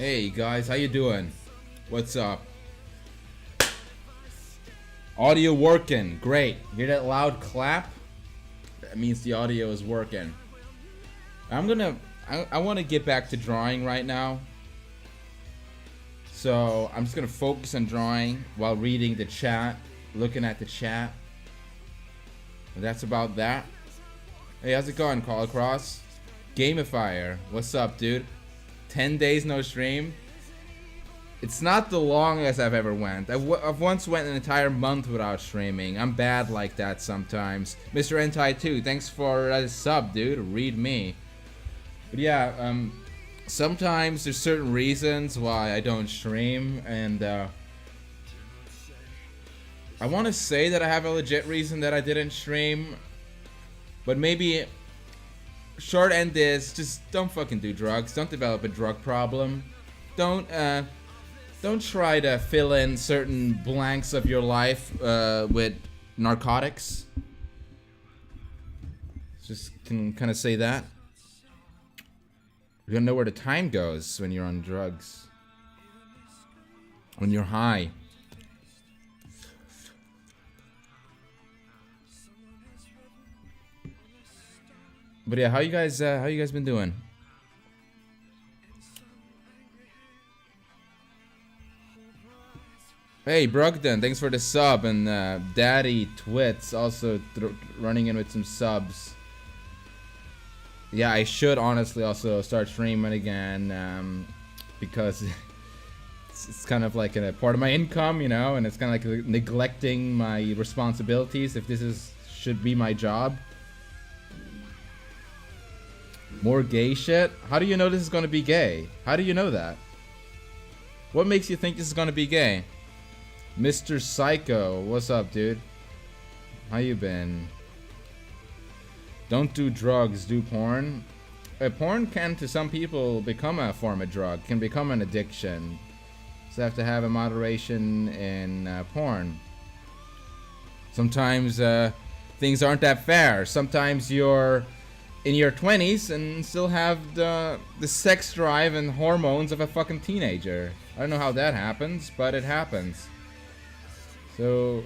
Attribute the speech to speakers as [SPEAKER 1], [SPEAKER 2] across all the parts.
[SPEAKER 1] Hey guys, how you doing? What's up? Audio working, great. Hear that loud clap? That means the audio is working. I want to get back to drawing right now. So I'm just gonna focus on drawing while reading the chat, looking at the chat. And that's about that. Hey, how's it going, Call Across? Gamifier, what's up, dude? 10 days no stream. It's not the longest I've ever went. I've once went an entire month without streaming. I'm bad like that sometimes. Mr. Entai 2, thanks for the sub, dude. Read me. But yeah, sometimes there's certain reasons why I don't stream, and I want to say that I have a legit reason that I didn't stream, but maybe short end is just don't fucking do drugs. Don't develop a drug problem. Don't try to fill in certain blanks of your life with narcotics. Just can kind of say that. You don't know where the time goes when you're on drugs. When you're high. But yeah, how you guys been doing? Hey Brogdon, thanks for the sub, and Daddy Twits also running in with some subs. Yeah, I should honestly also start streaming again, because it's kind of like a part of my income, you know, and it's kind of like neglecting my responsibilities if this should be my job. More gay shit? How do you know this is gonna be gay? How do you know that? What makes you think this is gonna be gay? Mr. Psycho, what's up, dude? How you been? Don't do drugs, do porn. Porn can, to some people, become a form of drug, can become an addiction. So you have to have a moderation in porn. Sometimes things aren't that fair. Sometimes you're in your 20s and still have the sex drive and hormones of a fucking teenager. I don't know how that happens, but it happens. So,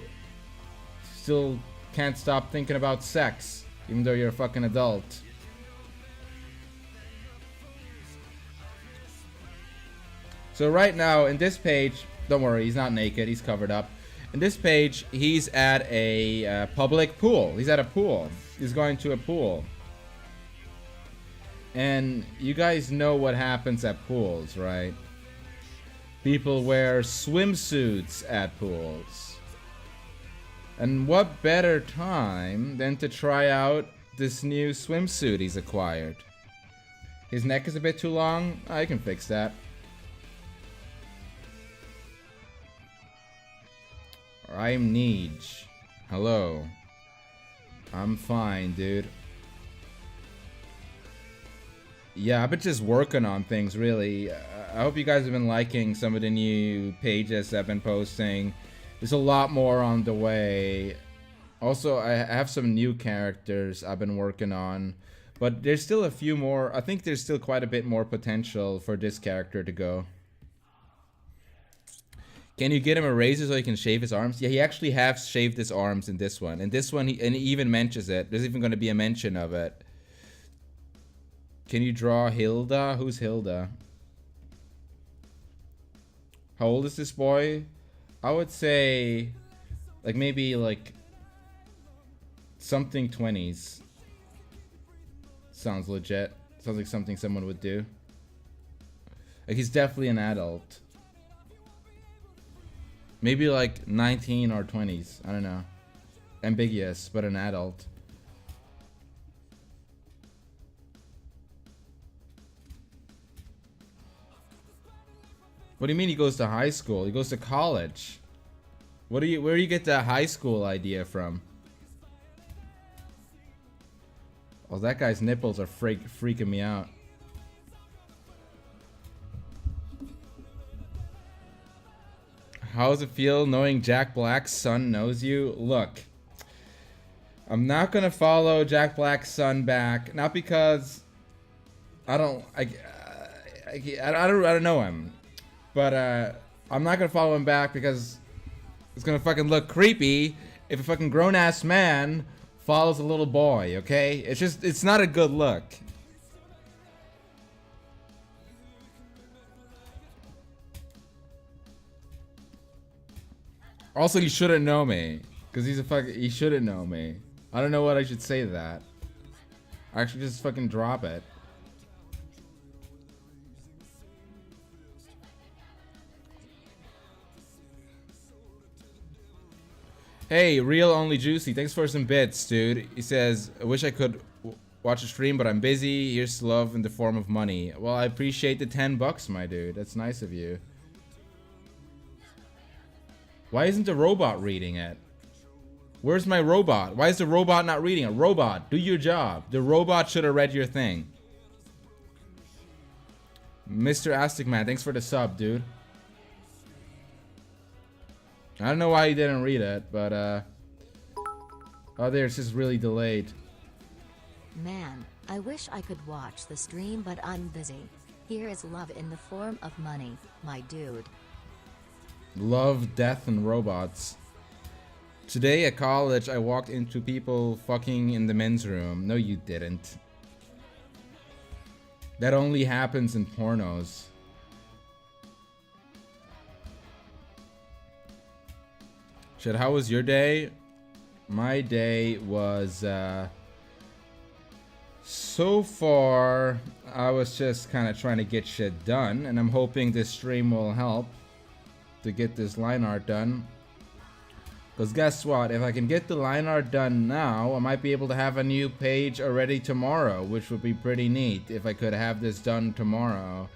[SPEAKER 1] still can't stop thinking about sex, even though you're a fucking adult. So right now, in this page, don't worry, he's not naked, he's covered up. In this page, he's at a public pool. He's at a pool. He's going to a pool. And you guys know what happens at pools, right? People wear swimsuits at pools. And what better time than to try out this new swimsuit he's acquired? His neck is a bit too long. I can fix that. I'm Neej. Hello. I'm fine, dude. Yeah, I've been just working on things, really. I hope you guys have been liking some of the new pages I've been posting. There's a lot more on the way. Also, I have some new characters I've been working on. But there's still a few more. I think there's still quite a bit more potential for this character to go. Can you get him a razor so he can shave his arms? Yeah, he actually has shaved his arms in this one. In this one, he even mentions it. There's even going to be a mention of it. Can you draw Hilda? Who's Hilda? How old is this boy? I would say, like, maybe, like, something 20s. Sounds legit. Sounds like something someone would do. Like, he's definitely an adult. Maybe, like, 19 or 20s. I don't know. Ambiguous, but an adult. What do you mean he goes to high school? He goes to college. Where do you get that high school idea from? Oh, that guy's nipples are freaking me out. How does it feel knowing Jack Black's son knows you? Look, I'm not gonna follow Jack Black's son back, not because I I don't know him, but I'm not gonna follow him back because it's gonna fucking look creepy if a fucking grown ass man follows a little boy. Okay, it's not a good look. Also, he shouldn't know me because he shouldn't know me. I don't know what I should say to that. I actually just fucking drop it. Hey, Real Only Juicy, thanks for some bits, dude. He says, I wish I could watch a stream, but I'm busy. Here's love in the form of money. Well, I appreciate the $10, my dude. That's nice of you. Why isn't the robot reading it? Where's my robot? Why is the robot not reading it? Robot, do your job. The robot should have read your thing. Mr. Astic Man, thanks for the sub, dude. I don't know why he didn't read it, but oh, there, it's just really delayed.
[SPEAKER 2] Man, I wish I could watch the stream, but I'm busy. Here is love in the form of money, my dude.
[SPEAKER 1] Love, death, and robots. Today at college, I walked into people fucking in the men's room. No, you didn't. That only happens in pornos. Shit, how was your day? My day was, so far, I was just kind of trying to get shit done, and I'm hoping this stream will help to get this line art done. Because guess what? If I can get the line art done now, I might be able to have a new page already tomorrow, which would be pretty neat if I could have this done tomorrow.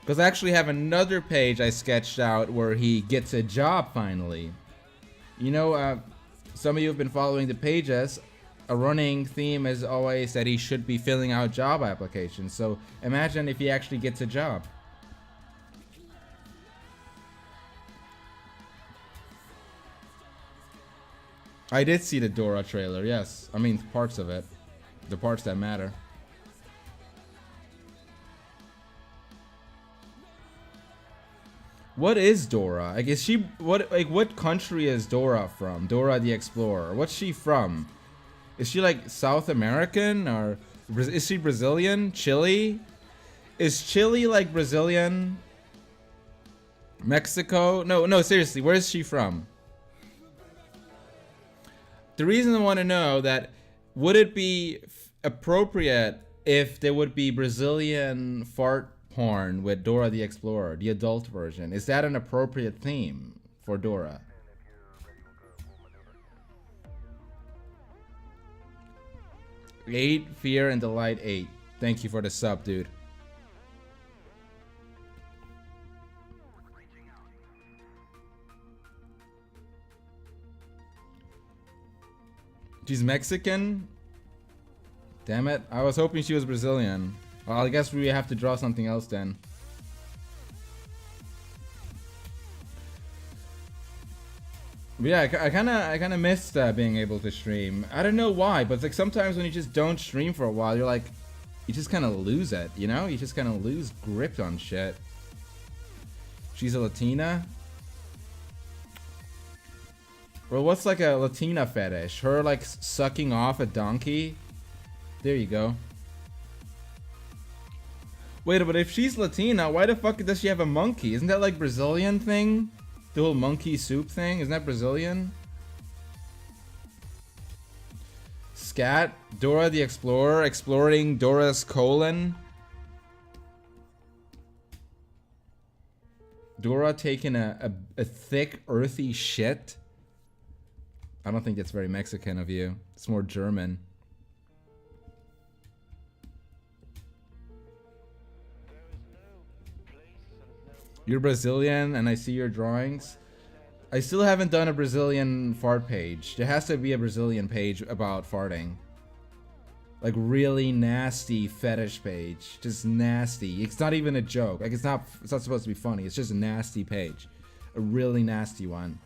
[SPEAKER 1] Because I actually have another page I sketched out where he gets a job finally. You know, some of you have been following the pages. A running theme is always that he should be filling out job applications. So imagine if he actually gets a job. I did see the Dora trailer, yes. I mean, parts of it. The parts that matter. What is Dora? Like, is she what country is Dora from? Dora the Explorer. What's she from? Is she like South American or is she Brazilian? Chile? Is Chile like Brazilian? Mexico? No, seriously, where is she from? The reason I want to know that, would it be appropriate if there would be Brazilian fart porn with Dora the Explorer, the adult version? Is that an appropriate theme for Dora? Eight, Fear and Delight 8. Thank you for the sub, dude. She's Mexican? Damn it. I was hoping she was Brazilian. Well, I guess we have to draw something else then. But yeah, I kind of missed being able to stream. I don't know why, but it's like sometimes when you just don't stream for a while, you're like, you just kind of lose it, you know? You just kind of lose grip on shit. She's a Latina? Well, what's like a Latina fetish? Her like sucking off a donkey? There you go. Wait, but if she's Latina, why the fuck does she have a monkey? Isn't that like Brazilian thing? The whole monkey soup thing? Isn't that Brazilian? Scat? Dora the Explorer? Exploring Dora's colon? Dora taking a thick, earthy shit? I don't think that's very Mexican of you. It's more German. You're Brazilian and I see your drawings. I still haven't done a Brazilian fart page. There has to be a Brazilian page about farting. Like really nasty fetish page. Just nasty. It's not even a joke. Like it's not supposed to be funny. It's just a nasty page. A really nasty one.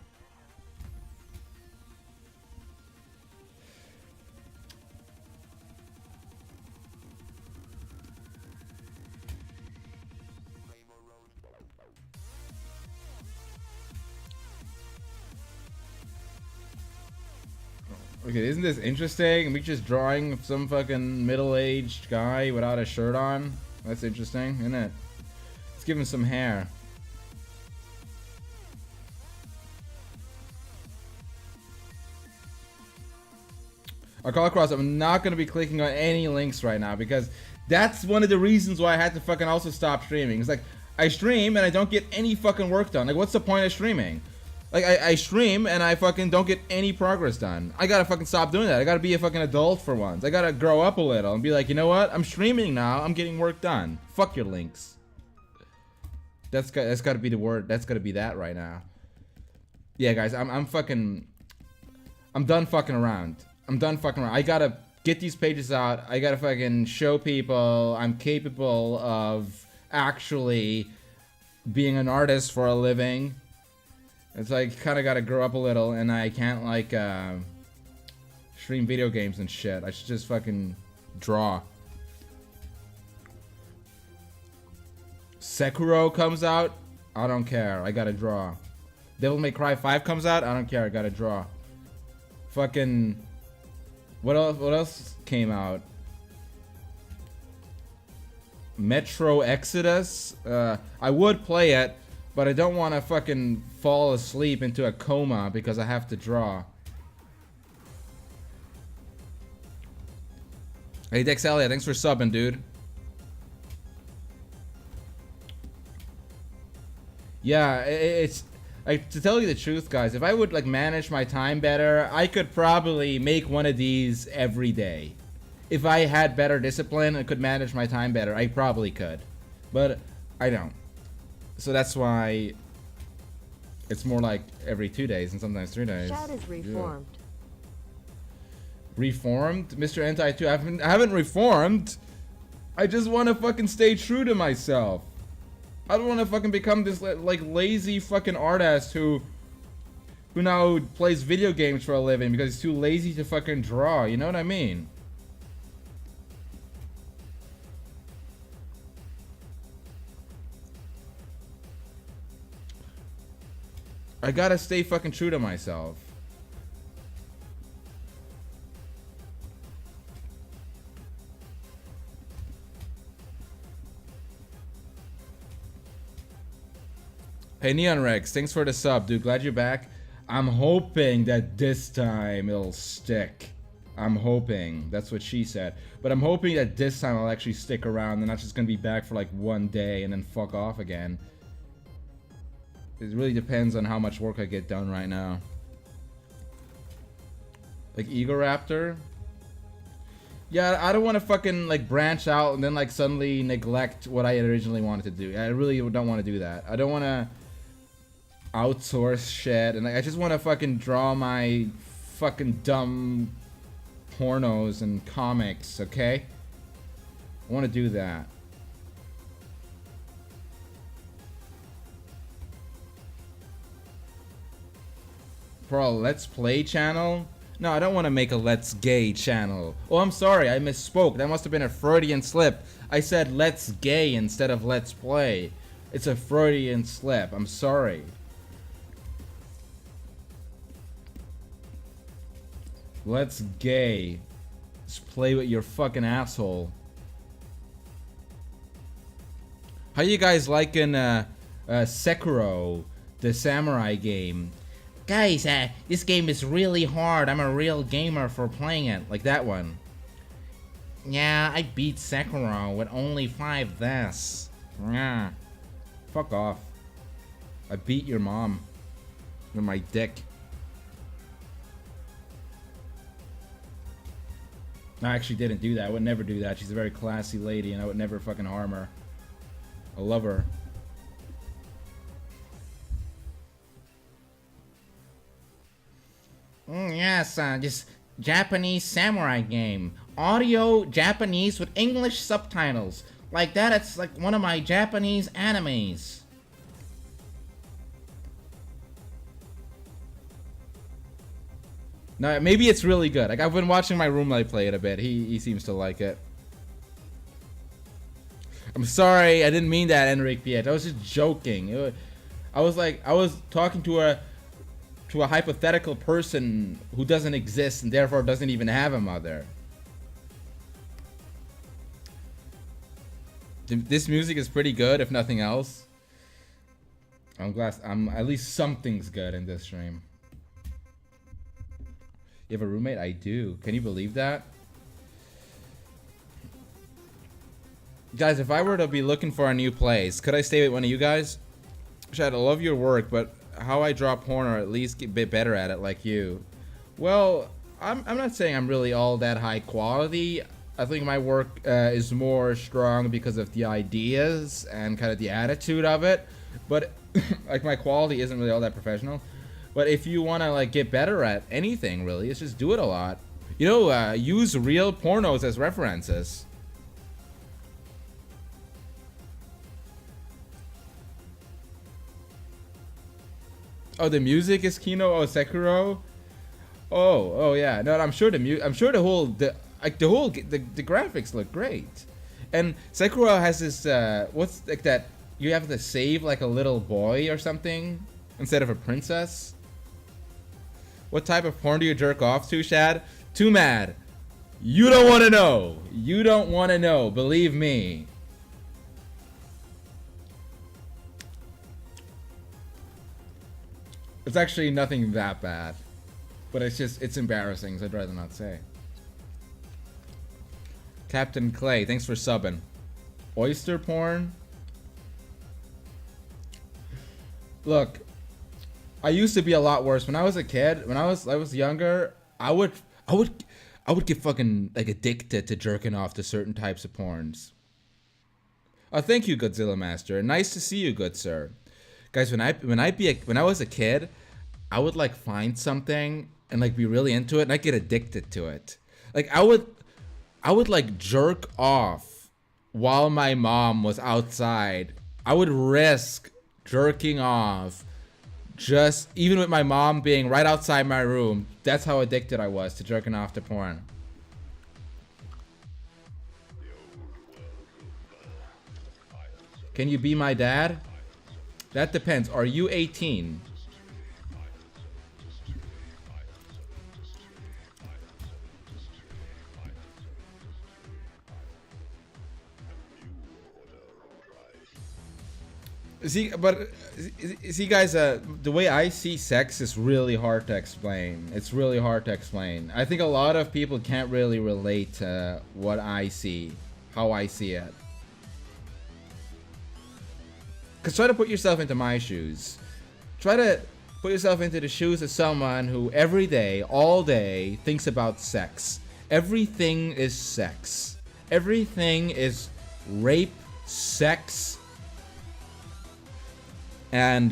[SPEAKER 1] Okay, isn't this interesting? We just drawing some fucking middle-aged guy without a shirt on. That's interesting, isn't it? Let's give him some hair. I'll call across. I'm not gonna be clicking on any links right now because that's one of the reasons why I had to fucking also stop streaming. It's like I stream and I don't get any fucking work done. Like, what's the point of streaming? Like, I stream and I fucking don't get any progress done. I gotta fucking stop doing that. I gotta be a fucking adult for once. I gotta grow up a little and be like, you know what? I'm streaming now. I'm getting work done. Fuck your links. That's gotta be the word. That's gotta be that right now. Yeah, guys, I'm done fucking around. I'm done fucking around. I gotta get these pages out. I gotta fucking show people I'm capable of actually being an artist for a living. It's like, kind of gotta grow up a little, and I can't, like, stream video games and shit. I should just fucking draw. Sekiro comes out, I don't care. I gotta draw. Devil May Cry 5 comes out, I don't care. I gotta draw. Fucking... What else came out? Metro Exodus? I would play it, but I don't want to fucking fall asleep into a coma because I have to draw. Hey, Dexalia, thanks for subbing, dude. Yeah, it's... Like, to tell you the truth, guys, if I would, like, manage my time better, I could probably make one of these every day. If I had better discipline and could manage my time better, I probably could. But I don't. So that's why it's more like every 2 days and sometimes 3 days.
[SPEAKER 3] Shad is reformed.
[SPEAKER 1] Yeah. Reformed? Mr. Anti-2, I haven't reformed. I just want to fucking stay true to myself. I don't want to fucking become this, like, lazy fucking artist who now plays video games for a living because he's too lazy to fucking draw. You know what I mean? I gotta stay fucking true to myself. Hey, Neon Rex, thanks for the sub, dude. Glad you're back. I'm hoping that this time it'll stick. I'm hoping. That's what she said. But I'm hoping that this time I'll actually stick around and not just gonna be back for like 1 day and then fuck off again. It really depends on how much work I get done right now. Like Egoraptor? Yeah, I don't want to fucking like branch out and then like suddenly neglect what I originally wanted to do. I really don't want to do that. I don't want to outsource shit, and like, I just want to fucking draw my fucking dumb pornos and comics, okay? I want to do that. For a Let's Play channel? No, I don't want to make a Let's Gay channel. Oh, I'm sorry, I misspoke. That must have been a Freudian slip. I said Let's Gay instead of Let's Play. It's a Freudian slip. I'm sorry. Let's Gay. Just play with your fucking asshole. How you guys liking Sekiro, the samurai game? Guys, this game is really hard. I'm a real gamer for playing it. Like that one. Yeah, I beat Sekiro with only 5 deaths. Yeah. Fuck off. I beat your mom with my dick. I actually didn't do that. I would never do that. She's a very classy lady and I would never fucking harm her. I love her. Yes, this Japanese samurai game. Audio Japanese with English subtitles. Like that, it's like one of my Japanese animes. No, maybe it's really good. Like, I've been watching my roommate play it a bit. He seems to like it. I'm sorry, I didn't mean that, Enrique Piet. I was just joking. I was talking to her to a hypothetical person who doesn't exist and therefore doesn't even have a mother. This music is pretty good, if nothing else. I'm glad at least something's good in this stream. You have a roommate? I do. Can you believe that? Guys, if I were to be looking for a new place, could I stay with one of you guys? Shad, I love your work, but how I draw porn or at least get a bit better at it like you. Well, I'm not saying I'm really all that high quality. I think my work is more strong because of the ideas and kind of the attitude of it. But like my quality isn't really all that professional. But if you want to like get better at anything, really, it's just do it a lot. You know, use real pornos as references. Oh, the music is Kino. Oh, Sekiro. Oh yeah. No, I'm sure the whole graphics look great. And Sekiro has this what's like that you have to save like a little boy or something instead of a princess. What type of porn do you jerk off to, Shad? Too mad. You don't want to know. You don't want to know. Believe me. It's actually nothing that bad. But it's embarrassing, so I'd rather not say. Captain Clay, thanks for subbing. Oyster porn? Look, I used to be a lot worse. When I was a kid, when I was younger, I would get fucking like addicted to jerking off to certain types of porns. Oh, thank you, Godzilla Master. Nice to see you, good sir. Guys, when I was a kid, I would like find something and like be really into it and I'd get addicted to it. Like I would like jerk off while my mom was outside. I would risk jerking off just even with my mom being right outside my room. That's how addicted I was to jerking off to porn. Can you be my dad? That depends. Are you 18? See, guys, the way I see sex is really hard to explain. It's really hard to explain. I think a lot of people can't really relate to what I see, how I see it. Because try to put yourself into my shoes. Try to put yourself into the shoes of someone who every day, all day, thinks about sex. Everything is sex. Everything is rape, sex, and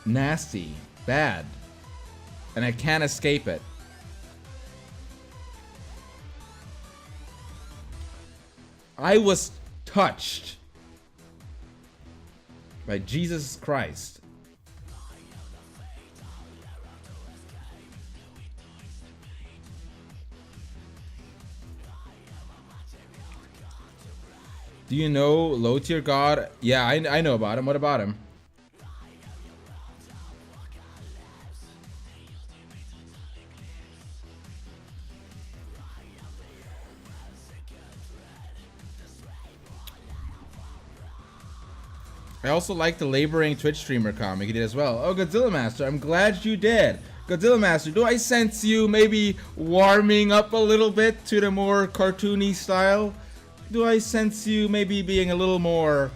[SPEAKER 1] nasty, bad. And I can't escape it. I was touched by Jesus Christ. Do you know Low Tier God? Yeah, I know about him. What about him? I also like the laboring Twitch streamer comic he did as well. Oh, Godzilla Master, I'm glad you did. Godzilla Master, do I sense you maybe warming up a little bit to the more cartoony style? Do I sense you maybe being a little more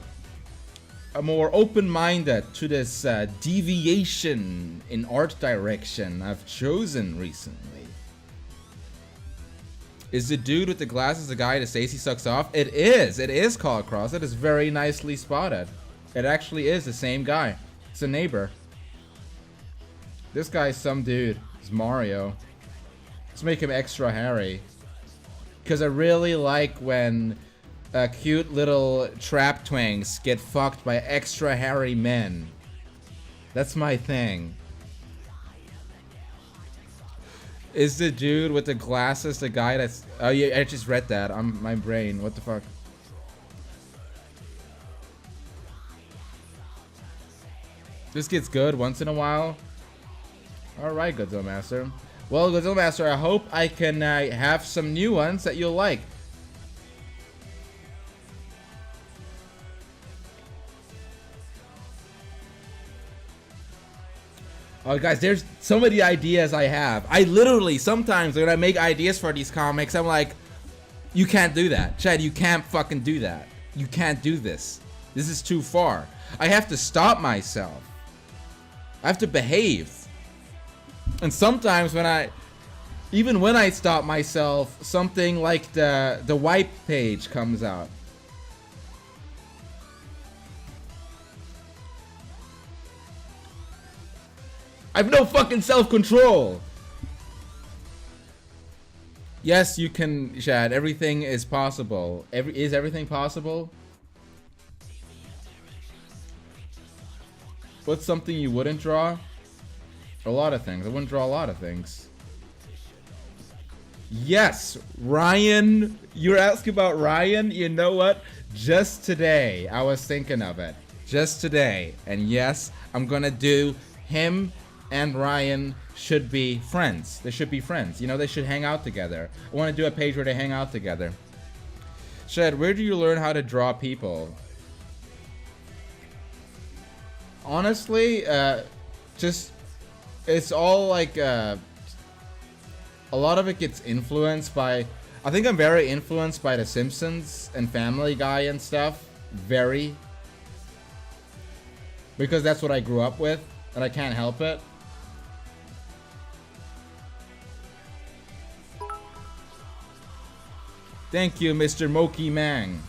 [SPEAKER 1] open-minded to this deviation in art direction I've chosen recently? Is the dude with the glasses the guy that Stacy sucks off? It is called Cross. It is very nicely spotted. It actually is the same guy. It's a neighbor. This guy's some dude. It's Mario. Let's make him extra hairy. Because I really like when cute little trap twangs get fucked by extra hairy men. That's my thing. Is the dude with the glasses the guy that's... Oh yeah, I just read that on my brain. What the fuck? This gets good once in a while. All right, Godzilla Master. Well, Godzilla Master, I hope I can have some new ones that you'll like. Oh, guys, there's so many ideas I have. I literally, sometimes when I make ideas for these comics, I'm like, you can't do that. Chad, you can't fucking do that. You can't do this. This is too far. I have to stop myself. I have to behave. And sometimes even when I stop myself, something like the wipe page comes out. I have no fucking self-control. Yes, you can, Shad. Everything is possible. Is everything possible? What's something you wouldn't draw? A lot of things. I wouldn't draw a lot of things. Yes, Ryan. You're asking about Ryan? You know what? Just today, I was thinking of it. Just today. And yes, I'm gonna do him and Ryan should be friends. They should be friends. You know, they should hang out together. I want to do a page where they hang out together. Shed, where do you learn how to draw people? Honestly, just, it's all like, a lot of it gets influenced by, I think I'm very influenced by The Simpsons and Family Guy and stuff. Very. Because that's what I grew up with, and I can't help it. Thank you, Mr. Moki Mang.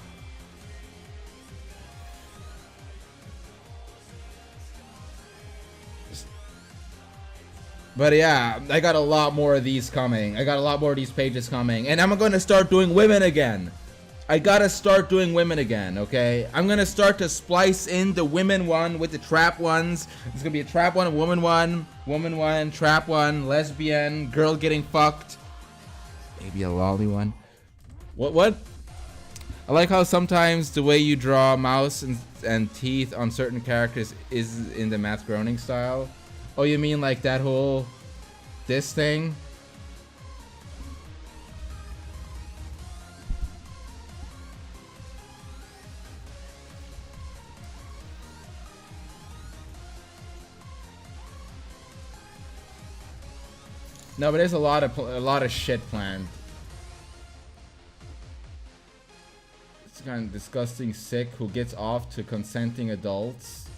[SPEAKER 1] But yeah, I got a lot more of these coming. I got a lot more of these pages coming. And I'm going to start doing women again. I gotta start doing women again, okay? I'm gonna start to splice in the women one with the trap ones. It's gonna be a trap one, a woman one, trap one, lesbian, girl getting fucked. Maybe a lolly one. What? I like how sometimes the way you draw mouse and teeth on certain characters is in the Matt Groening style. Oh, you mean like that whole, this thing? No, but there's a lot of shit planned. It's kind of disgusting sick who gets off to consenting adults.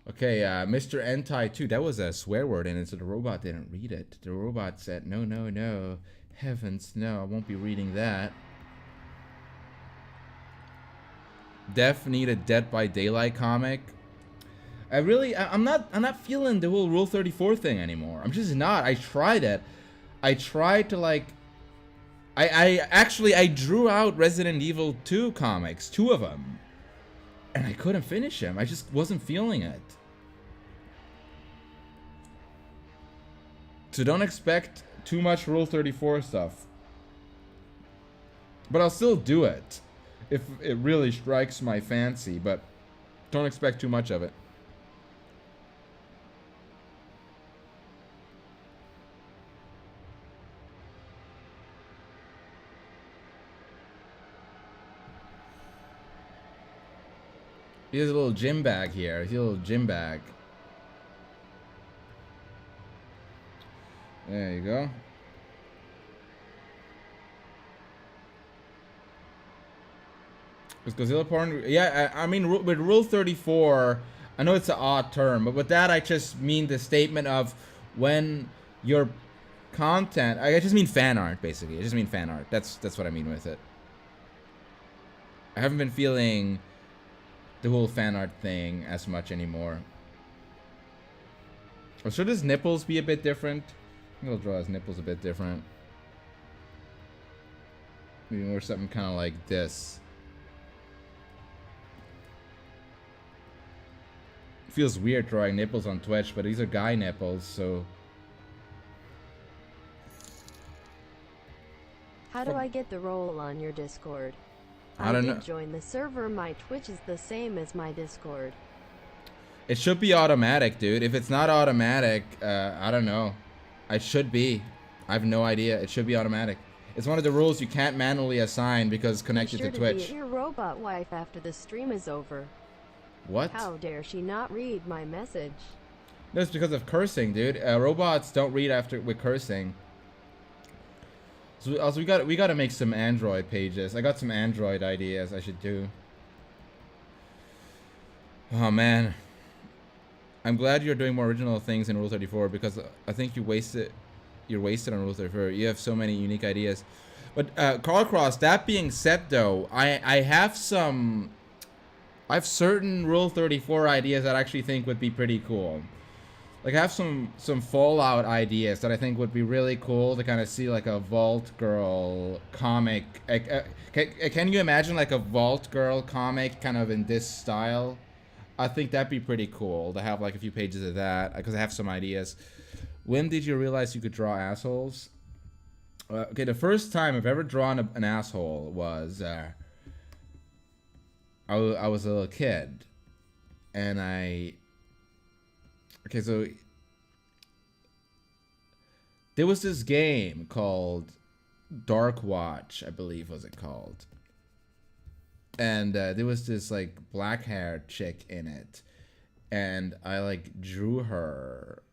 [SPEAKER 1] Okay, Mr. Entai 2, that was a swear word in it, so the robot didn't read it. The robot said, no, no, no. Heavens, no, I won't be reading that. Def need a Dead by Daylight comic. I'm not feeling the whole Rule 34 thing anymore. I'm just not. I tried it. I tried to like, I drew out Resident Evil 2 comics, 2 of them. And I couldn't finish them. I just wasn't feeling it. So don't expect too much Rule 34 stuff. But I'll still do it if it really strikes my fancy, but don't expect too much of it. He has a little gym bag here. He's a little gym bag. There you go. Is Godzilla porn? Yeah, I mean, with Rule 34, I know it's an odd term, but with that, I just mean the statement of when your content. I just mean fan art, basically. I just mean fan art. That's what I mean with it. I haven't been feeling the whole fan art thing as much anymore. Or should his nipples be a bit different? I think I'll draw his nipples a bit different. Maybe more something kind of like this. It feels weird drawing nipples on Twitch, but these are guy nipples, so.
[SPEAKER 3] How do I get the role on your Discord?
[SPEAKER 1] I don't know.
[SPEAKER 3] Join the server. My Twitch is the same as my Discord.
[SPEAKER 1] It should be automatic, dude. If it's not automatic, I don't know. It should be. I have no idea. It should be automatic. It's one of the rules you can't manually assign because it's connected
[SPEAKER 3] Be sure
[SPEAKER 1] to
[SPEAKER 3] to
[SPEAKER 1] Twitch.
[SPEAKER 3] be your robot wife after the stream is over.
[SPEAKER 1] What?
[SPEAKER 3] How dare she not read my message?
[SPEAKER 1] No, it's because of cursing, dude. Robots don't read after with cursing. So also we gotta make some Android pages. I got some Android ideas I should do. Oh man, I'm glad you're doing more original things in Rule 34 because I think you're wasted on Rule 34. You have so many unique ideas. But Carl Cross, that being said though, I have certain Rule 34 ideas that I actually think would be pretty cool. Like I have some Fallout ideas that I think would be really cool to kind of see like a Vault Girl comic. Can you imagine like a Vault Girl comic kind of in this style? I think that'd be pretty cool to have like a few pages of that because I have some ideas. When did you realize you could draw assholes? Okay, the first time I've ever drawn an asshole was I was a little kid, and okay, so there was this game called Dark Watch, I believe was it called. And there was this like black-haired chick in it, and I like drew her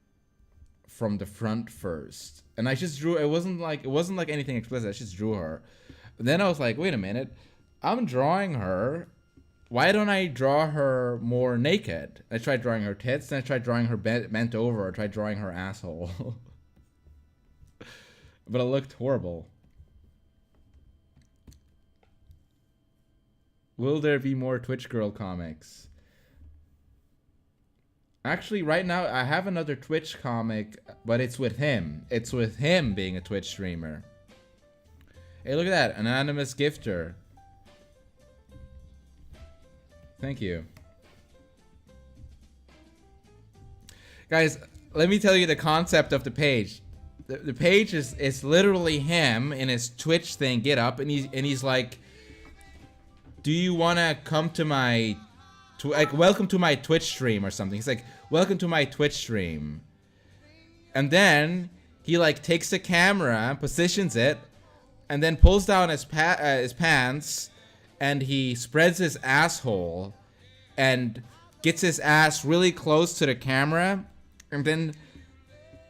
[SPEAKER 1] from the front first, and I just drew. It wasn't like anything explicit. I just drew her. But then I was like, wait a minute, I'm drawing her. Why don't I draw her more naked? I tried drawing her tits, then I tried drawing her bent over. I tried drawing her asshole, but it looked horrible. Will there be more Twitch Girl comics? Actually, right now, I have another Twitch comic, but it's with him. It's with him being a Twitch streamer. Hey, look at that. Anonymous gifter. Thank you. Guys, let me tell you the concept of the page. The page is literally him in his Twitch thing, get up, and he's like, do you want to come to my, like, welcome to my Twitch stream or something. He's like, welcome to my Twitch stream. And then he like takes the camera, positions it, and then pulls down his pants, and he spreads his asshole and gets his ass really close to the camera, and then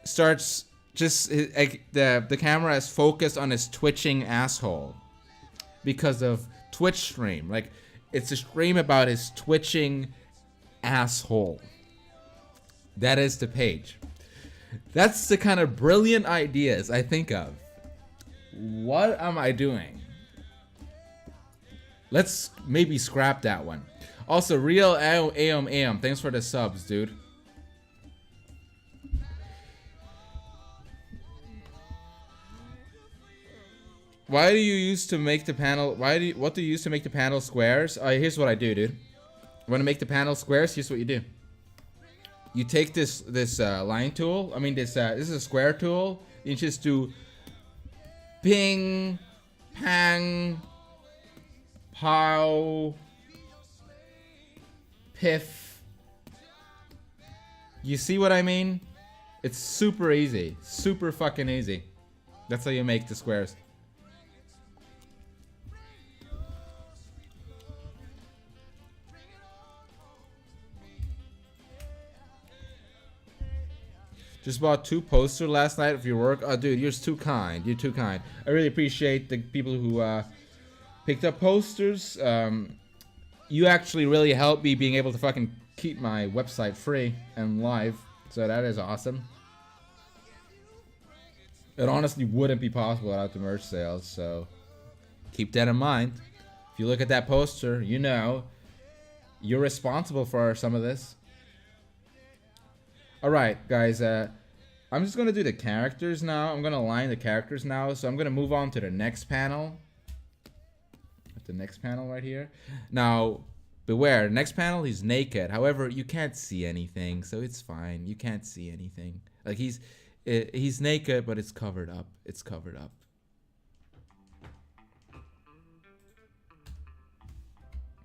[SPEAKER 1] starts just the camera is focused on his twitching asshole because of Twitch stream. Like, it's a stream about his twitching asshole. That is the page. That's the kind of brilliant ideas I think of. What am I doing? Let's maybe scrap that one. Also, Real Aom, thanks for the subs, dude. Why do you use to make the panel? What do you use to make the panel squares? Here's what I do, dude. Want to make the panel squares? Here's what you do. You take this line tool. I mean, this is a square tool. You just do ping, pang, pow, piff. You see what I mean? It's super easy. Super fucking easy. That's how you make the squares. Just bought 2 posters last night of your work. Oh, dude, you're too kind. You're too kind. I really appreciate the people who picked up posters. You actually really helped me being able to fucking keep my website free and live. So that is awesome. It honestly wouldn't be possible without the merch sales. So keep that in mind. If you look at that poster, you know you're responsible for some of this. Alright, guys, I'm just going to do the characters now. I'm going to align the characters now. So I'm going to move on to the next panel. The next panel right here. Now, beware, next panel, he's naked. However, you can't see anything, so it's fine. You can't see anything. Like, he's naked, but it's covered up. It's covered up.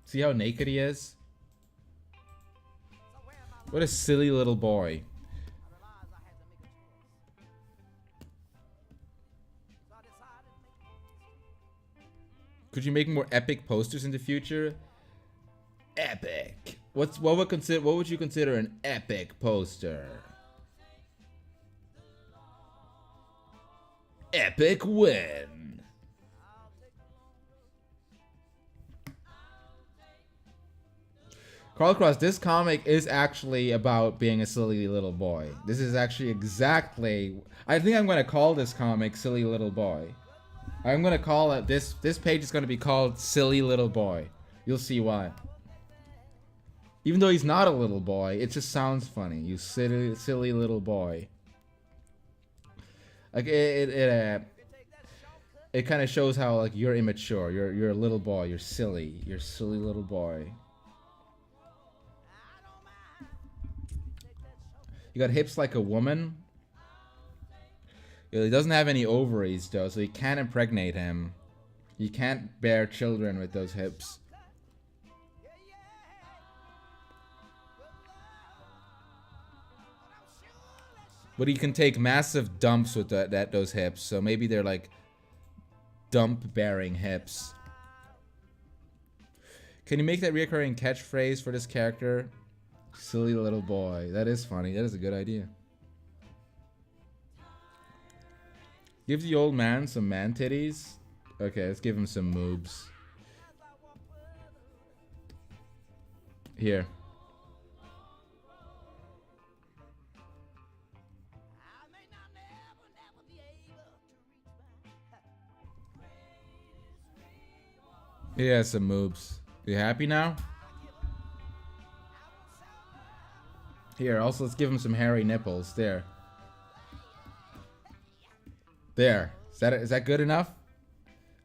[SPEAKER 1] See how naked he is? What a silly little boy. Could you make more epic posters in the future? Epic. What would you consider an epic poster? Epic win. Carl Cross, this comic is actually about being a silly little boy. This is actually exactly... I think I'm going to call this comic Silly Little Boy. I'm going to call it... This page is going to be called Silly Little Boy. You'll see why. Even though he's not a little boy, it just sounds funny. You silly little boy. Like it kind of shows how like you're immature. You're a little boy. You're silly. You're a silly little boy. You got hips like a woman. He doesn't have any ovaries though, so you can't impregnate him. You can't bear children with those hips. But he can take massive dumps with those hips, so maybe they're like dump-bearing hips. Can you make that reoccurring catchphrase for this character? Silly little boy. That is funny. That is a good idea. Give the old man some man titties. Okay, let's give him some moobs. Here. He has some moves. You happy now? Here, also let's give him some hairy nipples. There. There. Is that good enough?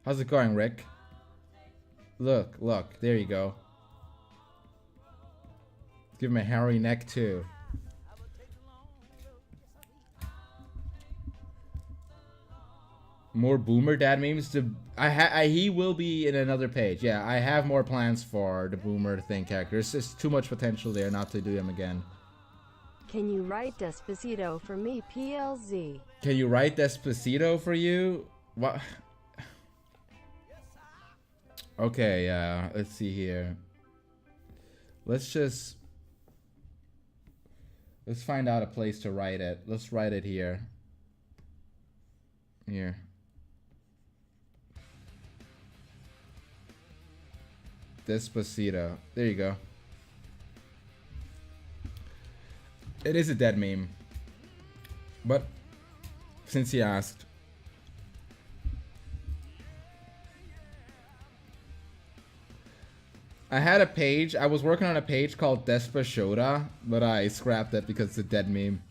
[SPEAKER 1] How's it going, Rick? Look. There you go. Let's give him a hairy neck too. More boomer dad memes. He will be in another page. Yeah, I have more plans for the boomer thing character. There's just too much potential there not to do him again.
[SPEAKER 3] Can you write Despacito for me, PLZ?
[SPEAKER 1] Can you write Despacito for you? What? Okay, let's see here. Let's find out a place to write it. Let's write it here. Here. Despacito. There you go. It is a dead meme. But since he asked. I had a page. I was working on a page called Despacito, but I scrapped it because it's a dead meme.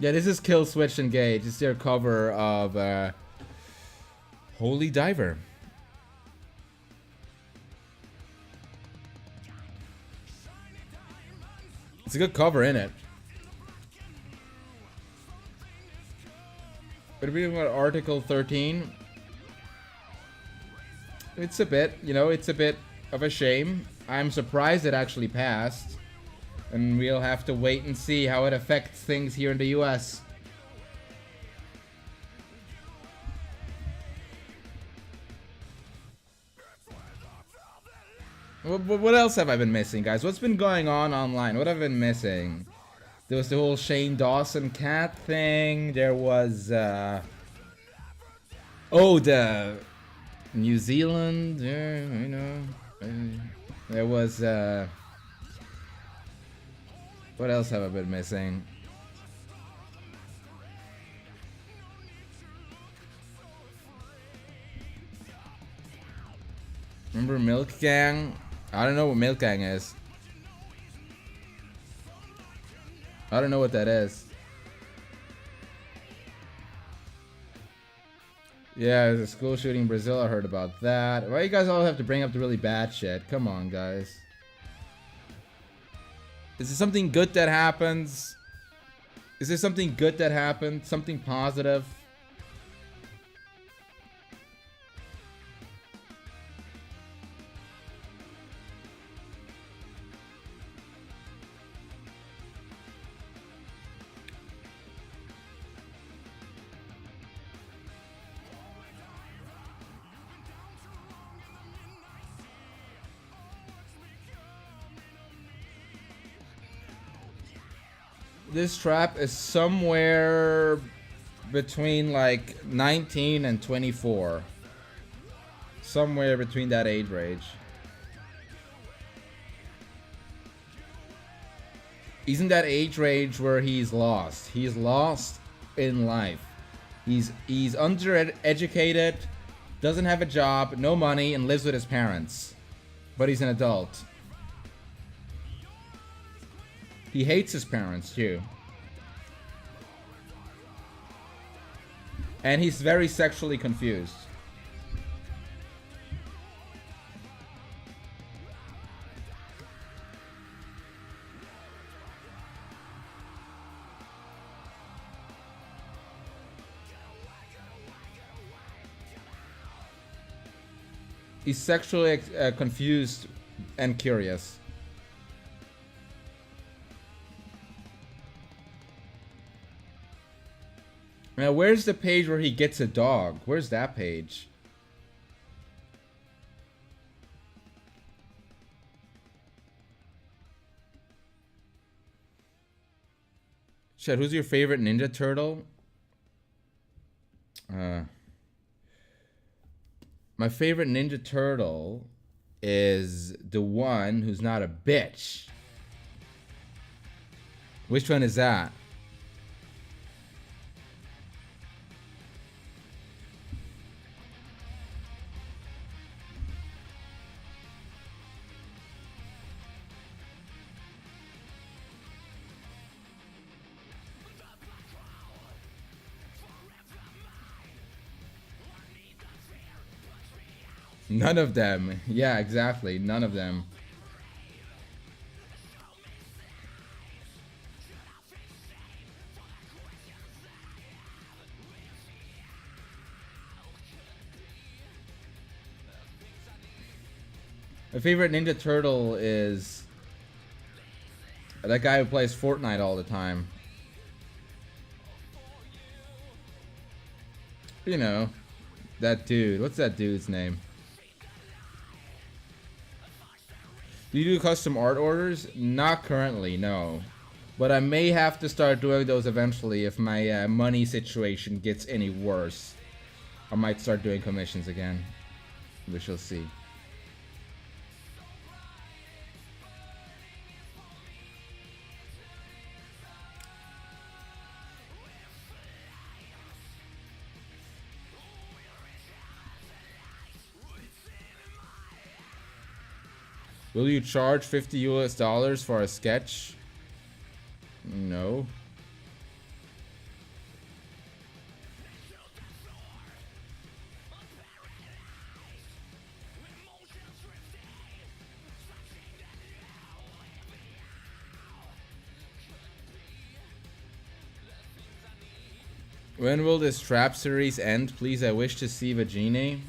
[SPEAKER 1] Yeah, this is Kill Switch Engage. It's their cover of Holy Diver. It's a good cover, isn't it? But reading about Article 13, it's a bit, it's a bit of a shame. I'm surprised it actually passed. And we'll have to wait and see how it affects things here in the US. What else have I been missing, guys? What's been going on online? What have I been missing? There was the whole Shane Dawson cat thing. There was, the New Zealand, there was, what else have I been missing? Remember Milk Gang? I don't know what Milk Gang is. I don't know what that is. Yeah, there's a school shooting in Brazil. I heard about that. Why you guys all have to bring up the really bad shit? Come on, guys. Is there something good that happens? Is there something good that happened? Something positive? This trap is somewhere between like 19 and 24. Somewhere between that age range. Isn't that age range where he's lost? He's lost in life. He's undereducated, doesn't have a job, no money, and lives with his parents. But he's an adult. He hates his parents too. And he's very sexually confused. He's sexually confused and curious. Now, where's the page where he gets a dog? Where's that page? Chad, who's your favorite Ninja Turtle? My favorite Ninja Turtle is the one who's not a bitch. Which one is that? None of them. Yeah, exactly. None of them. My favorite Ninja Turtle is that guy who plays Fortnite all the time. You know, that dude. What's that dude's name? Do you do custom art orders? Not currently, no. But I may have to start doing those eventually if my money situation gets any worse. I might start doing commissions again. We shall see. Will you charge $50 for a sketch? No. When will this trap series end? Please, I wish to see Vagine.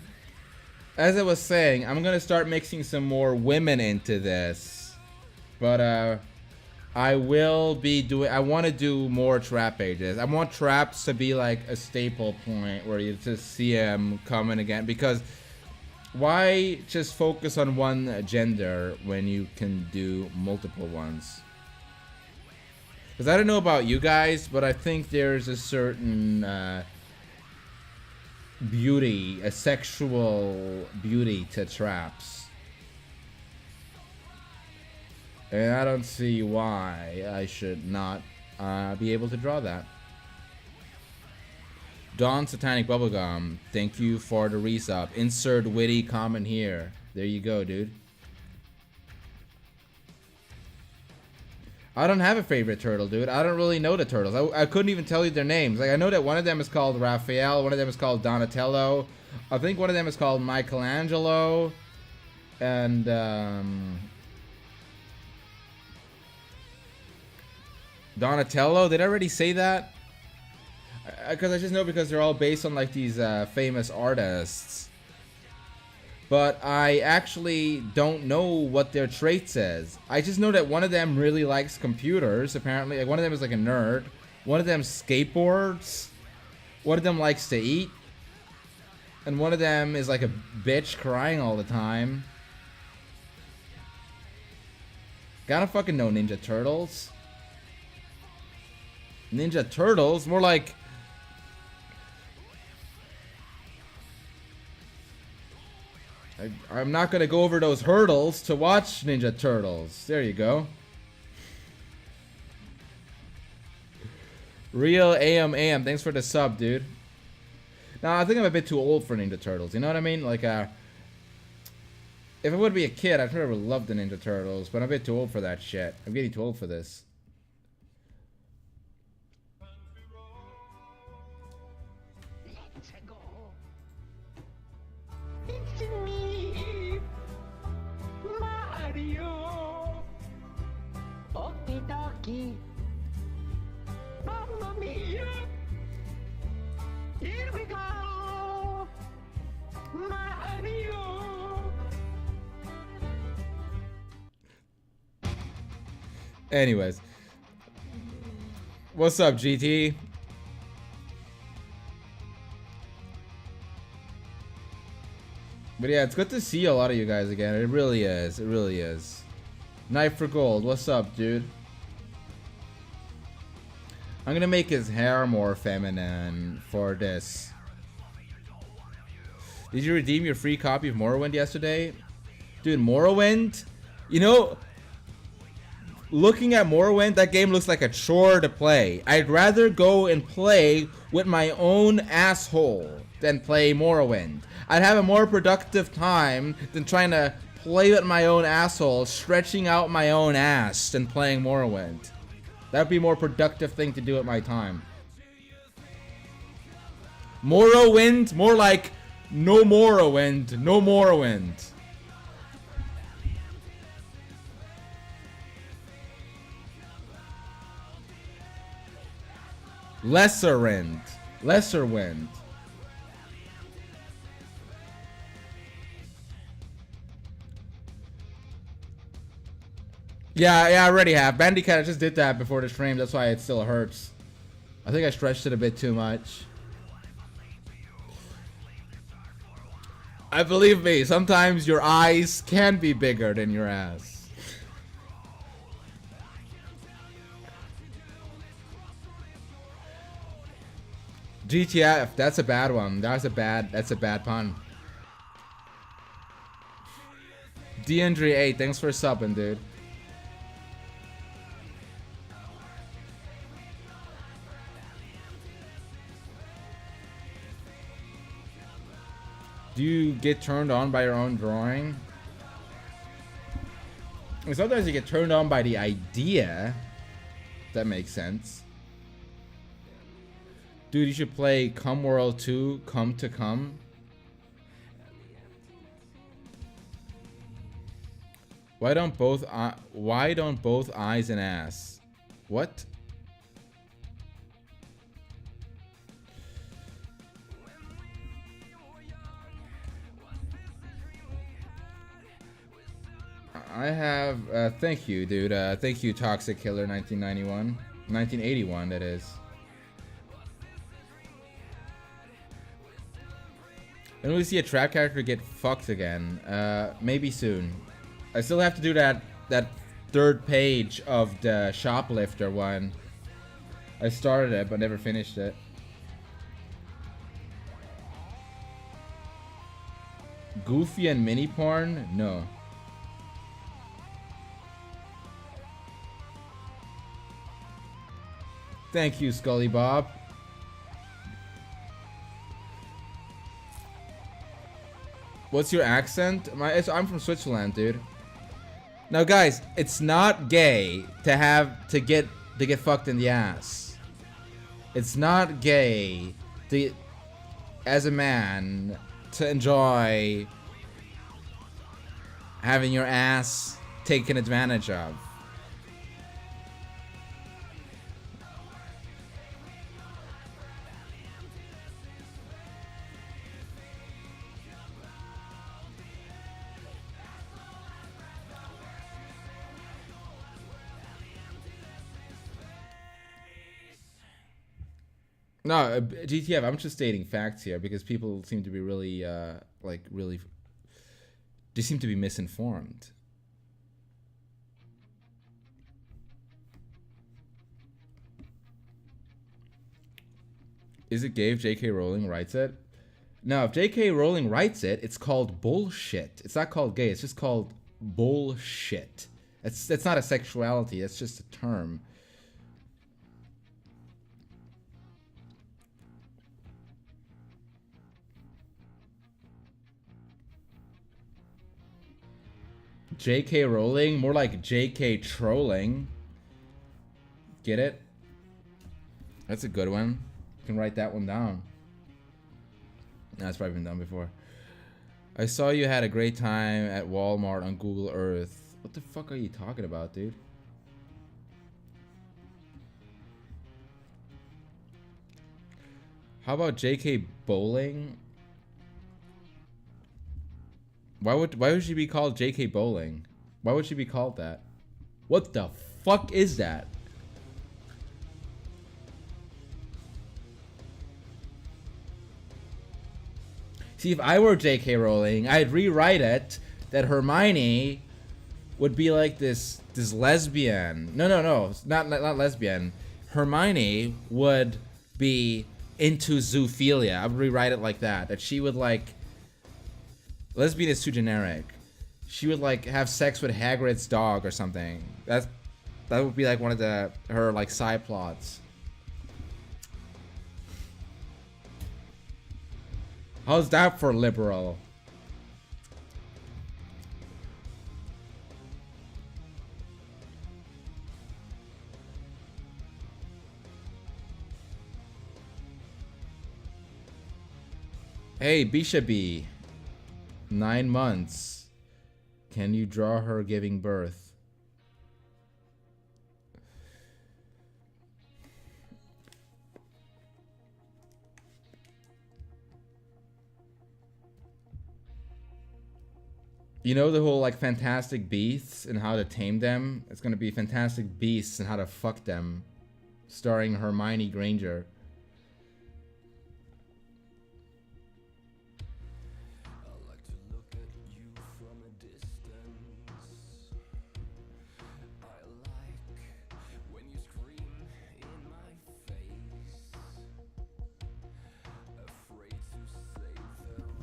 [SPEAKER 1] As I was saying, I'm gonna start mixing some more women into this. But I will be doing, I want to do more trap pages. I want traps to be like a staple point where you just see them coming again. Because why just focus on one gender when you can do multiple ones? Because I don't know about you guys, but I think there's a certain beauty, a sexual beauty to traps. And I don't see why I should not be able to draw that. Dawn Satanic Bubblegum, thank you for the resub. Insert witty comment here. There you go, dude. I don't have a favorite turtle, dude. I don't really know the turtles. I couldn't even tell you their names. Like, I know that one of them is called Raphael, one of them is called Donatello. I think one of them is called Michelangelo. And, Donatello? Did I already say that? Because I just know because they're all based on, like, these famous artists. But I actually don't know what their trait says. I just know that one of them really likes computers, apparently. Like, one of them is like a nerd. One of them skateboards. One of them likes to eat. And one of them is like a bitch crying all the time. Gotta fucking know Ninja Turtles. Ninja Turtles? More like... I'm not gonna go over those hurdles to watch Ninja Turtles. There you go. Real AM, thanks for the sub, dude. Now, I think I'm a bit too old for Ninja Turtles, you know what I mean? Like, if I would be a kid, I'd probably love the Ninja Turtles, but I'm a bit too old for that shit. I'm getting too old for this.
[SPEAKER 4] It's me, Mario. Okie dokie. Mamma mia. Here we go. Mario.
[SPEAKER 1] Anyways. What's up, GT? But yeah, it's good to see a lot of you guys again. It really is. It really is. Knife for Gold. What's up, dude? I'm gonna make his hair more feminine for this. Did you redeem your free copy of Morrowind yesterday? Dude, Morrowind? You know, looking at Morrowind, that game looks like a chore to play. I'd rather go and play with my own asshole than play Morrowind. I'd have a more productive time than trying to play with my own asshole, stretching out my own ass than playing Morrowind. That'd be a more productive thing to do at my time. Morrowind? More like no Morrowind, no Morrowind. Lesser Wind. Lesser Wind. Yeah, I already have. Bandicat, I just did that before the stream. That's why it still hurts. I think I stretched it a bit too much. I believe me, sometimes your eyes can be bigger than your ass. GTF, that's a bad one. That's a bad pun. DNDRE8, thanks for subbing, dude. Do you get turned on by your own drawing? And sometimes you get turned on by the idea. If that makes sense. Dude, you should play Come World 2, Come to Come. Why don't both eyes and ass? What? I have, thank you, dude. Thank you, Toxic Killer 1991. 1981, that is. When we see a trap character get fucked again, maybe soon. I still have to do that third page of the shoplifter one. I started it, but never finished it. Goofy and mini porn? No. Thank you, Scully Bob. What's your accent? I'm from Switzerland, dude. Now, guys, it's not gay to get fucked in the ass. It's not gay to, as a man, to enjoy having your ass taken advantage of. No, GTF, I'm just stating facts here because people seem to be really, they seem to be misinformed. Is it gay if J.K. Rowling writes it? No, if J.K. Rowling writes it, it's called bullshit. It's not called gay, it's just called bullshit. It's not a sexuality, it's just a term. J.K. Rowling? More like J.K. trolling. Get it? That's a good one. You can write that one down. That's probably been done before. I saw you had a great time at Walmart on Google Earth. What the fuck are you talking about, dude? How about J.K. Bowling? Why would she be called J.K. Bowling? Why would she be called that? What the fuck is that? See, if I were J.K. Rowling, I'd rewrite it that Hermione would be like this lesbian. No, not lesbian. Hermione would be into zoophilia. I would rewrite it like that. That she would like. Lesbian is too generic. She would like have sex with Hagrid's dog or something. That would be like one of her like side plots. How's that for liberal? Hey, Bisha B. 9 months. Can you draw her giving birth? You know the whole like fantastic beasts and how to tame them? It's gonna be fantastic beasts and how to fuck them. Starring Hermione Granger.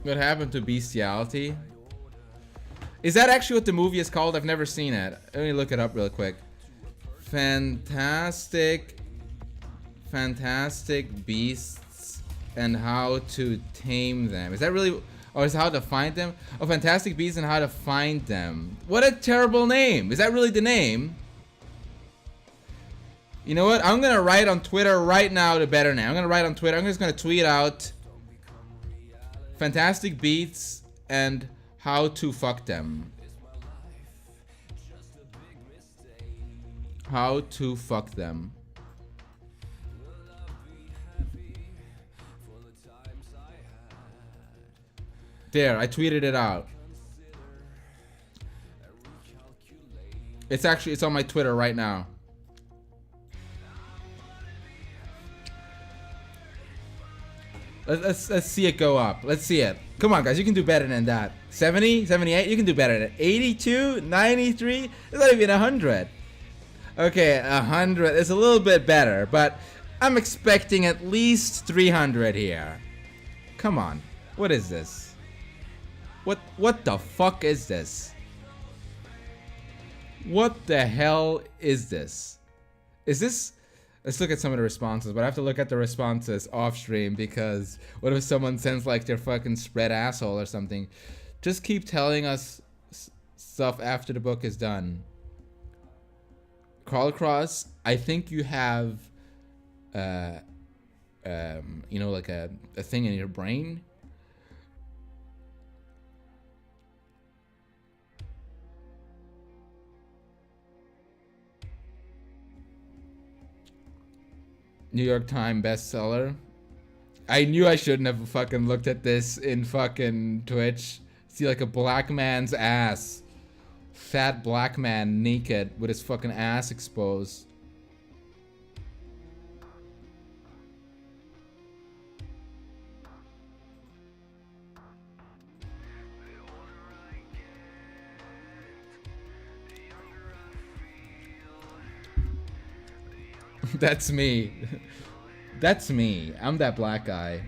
[SPEAKER 1] What happened to bestiality? Is that actually what the movie is called? I've never seen it. Let me look it up real quick. Fantastic Beasts and How to Tame Them. Is that really... Oh, is it How to Find Them? Oh, Fantastic Beasts and How to Find Them. What a terrible name. Is that really the name? You know what? I'm going to write on Twitter right now the better name. I'm going to write on Twitter. I'm just going to tweet out Fantastic Beasts and How to Fuck Them. How to Fuck Them. There, I tweeted it out. It's on my Twitter right now. Let's see it go up. Let's see it. Come on, guys. You can do better than that. 70? 78? You can do better than 82? 93? It's not even 100. Okay, 100. It's a little bit better, but I'm expecting at least 300 here. Come on. What is this? What the fuck is this? What the hell is this? Is this... Let's look at some of the responses, but I have to look at the responses off stream because what if someone sends like their fucking spread asshole or something? Just keep telling us stuff after the book is done. Crawl across. I think you have, you know, like a thing in your brain. New York Times bestseller. I knew I shouldn't have fucking looked at this in fucking Twitch. See like a black man's ass. Fat black man naked with his fucking ass exposed. That's me. That's me. I'm that black guy.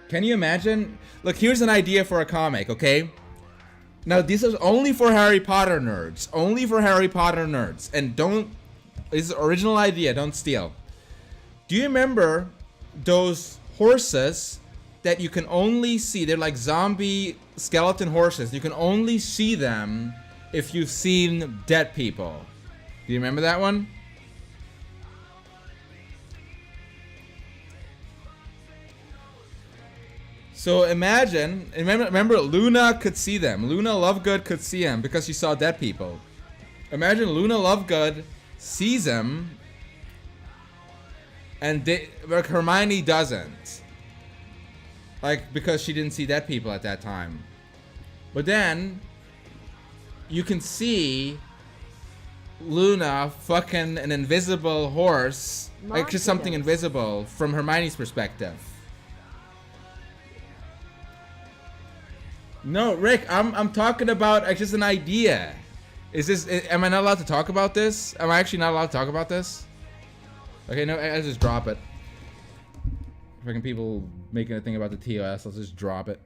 [SPEAKER 1] Can you imagine? Look, here's an idea for a comic, okay? Now, this is only for Harry Potter nerds. Only for Harry Potter nerds. And don't... This is an original idea. Don't steal. Do you remember those horses that you can only see? They're like zombie skeleton horses. You can only see them if you've seen dead people. Do you remember that one? So imagine, remember Luna could see them. Luna Lovegood could see them because she saw dead people. Imagine Luna Lovegood sees them and like Hermione doesn't. Like, because she didn't see dead people at that time. But then, you can see Luna fucking an invisible horse. Like, just something invisible from Hermione's perspective. No, Rick, I'm talking about just an idea. Is this, am I not allowed to talk about this? Am I actually not allowed to talk about this? Okay, no, I'll just drop it. Fucking people making a thing about the TOS, I'll just drop it.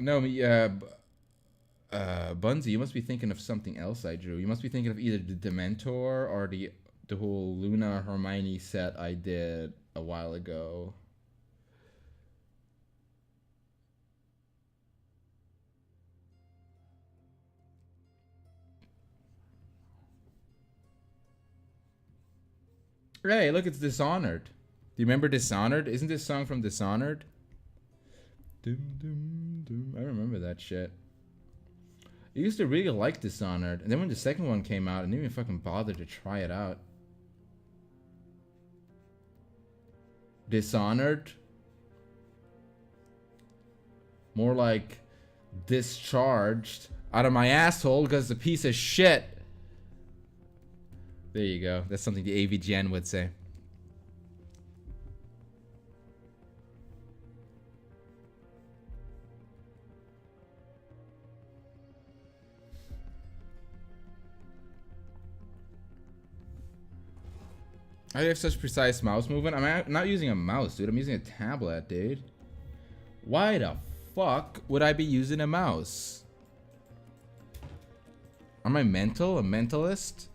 [SPEAKER 1] No, Bunzy, you must be thinking of something else I drew. You must be thinking of either the Dementor or the whole Luna Hermione set I did a while ago. Hey, look, it's Dishonored. Do you remember Dishonored? Isn't this song from Dishonored? Dum, dum, dum. I remember that shit. I used to really like Dishonored, and then when the second one came out, I didn't even fucking bother to try it out. Dishonored? More like discharged out of my asshole because it's a piece of shit. There you go. That's something the AVGN would say. I have such precise mouse movement. I'm not using a mouse, dude. I'm using a tablet, dude. Why the fuck would I be using a mouse? Am I mental? A mentalist?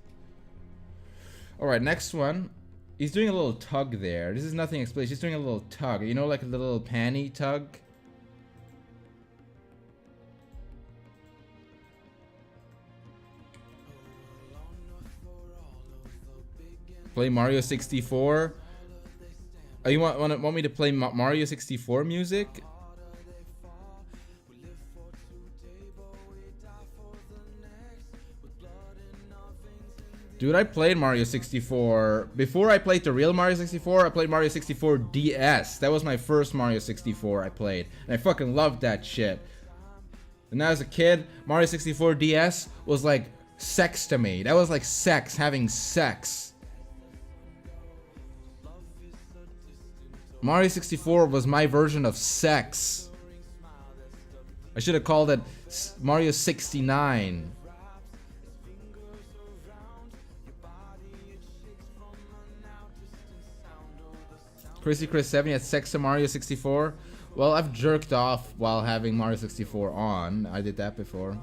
[SPEAKER 1] Alright, next one. He's doing a little tug there. This is nothing explicit. He's doing a little tug. You know, like a little panty tug? Play Mario 64. Oh, you want me to play Mario 64 music? Dude, I played Mario 64. Before I played the real Mario 64, I played Mario 64 DS. That was my first Mario 64 I played. And I fucking loved that shit. And as a kid, Mario 64 DS was like sex to me. That was like sex, having sex. Mario 64 was my version of sex. I should have called it Mario 69. Chrissy Chris 70 had sex to Mario 64. Well, I've jerked off while having Mario 64 on. I did that before.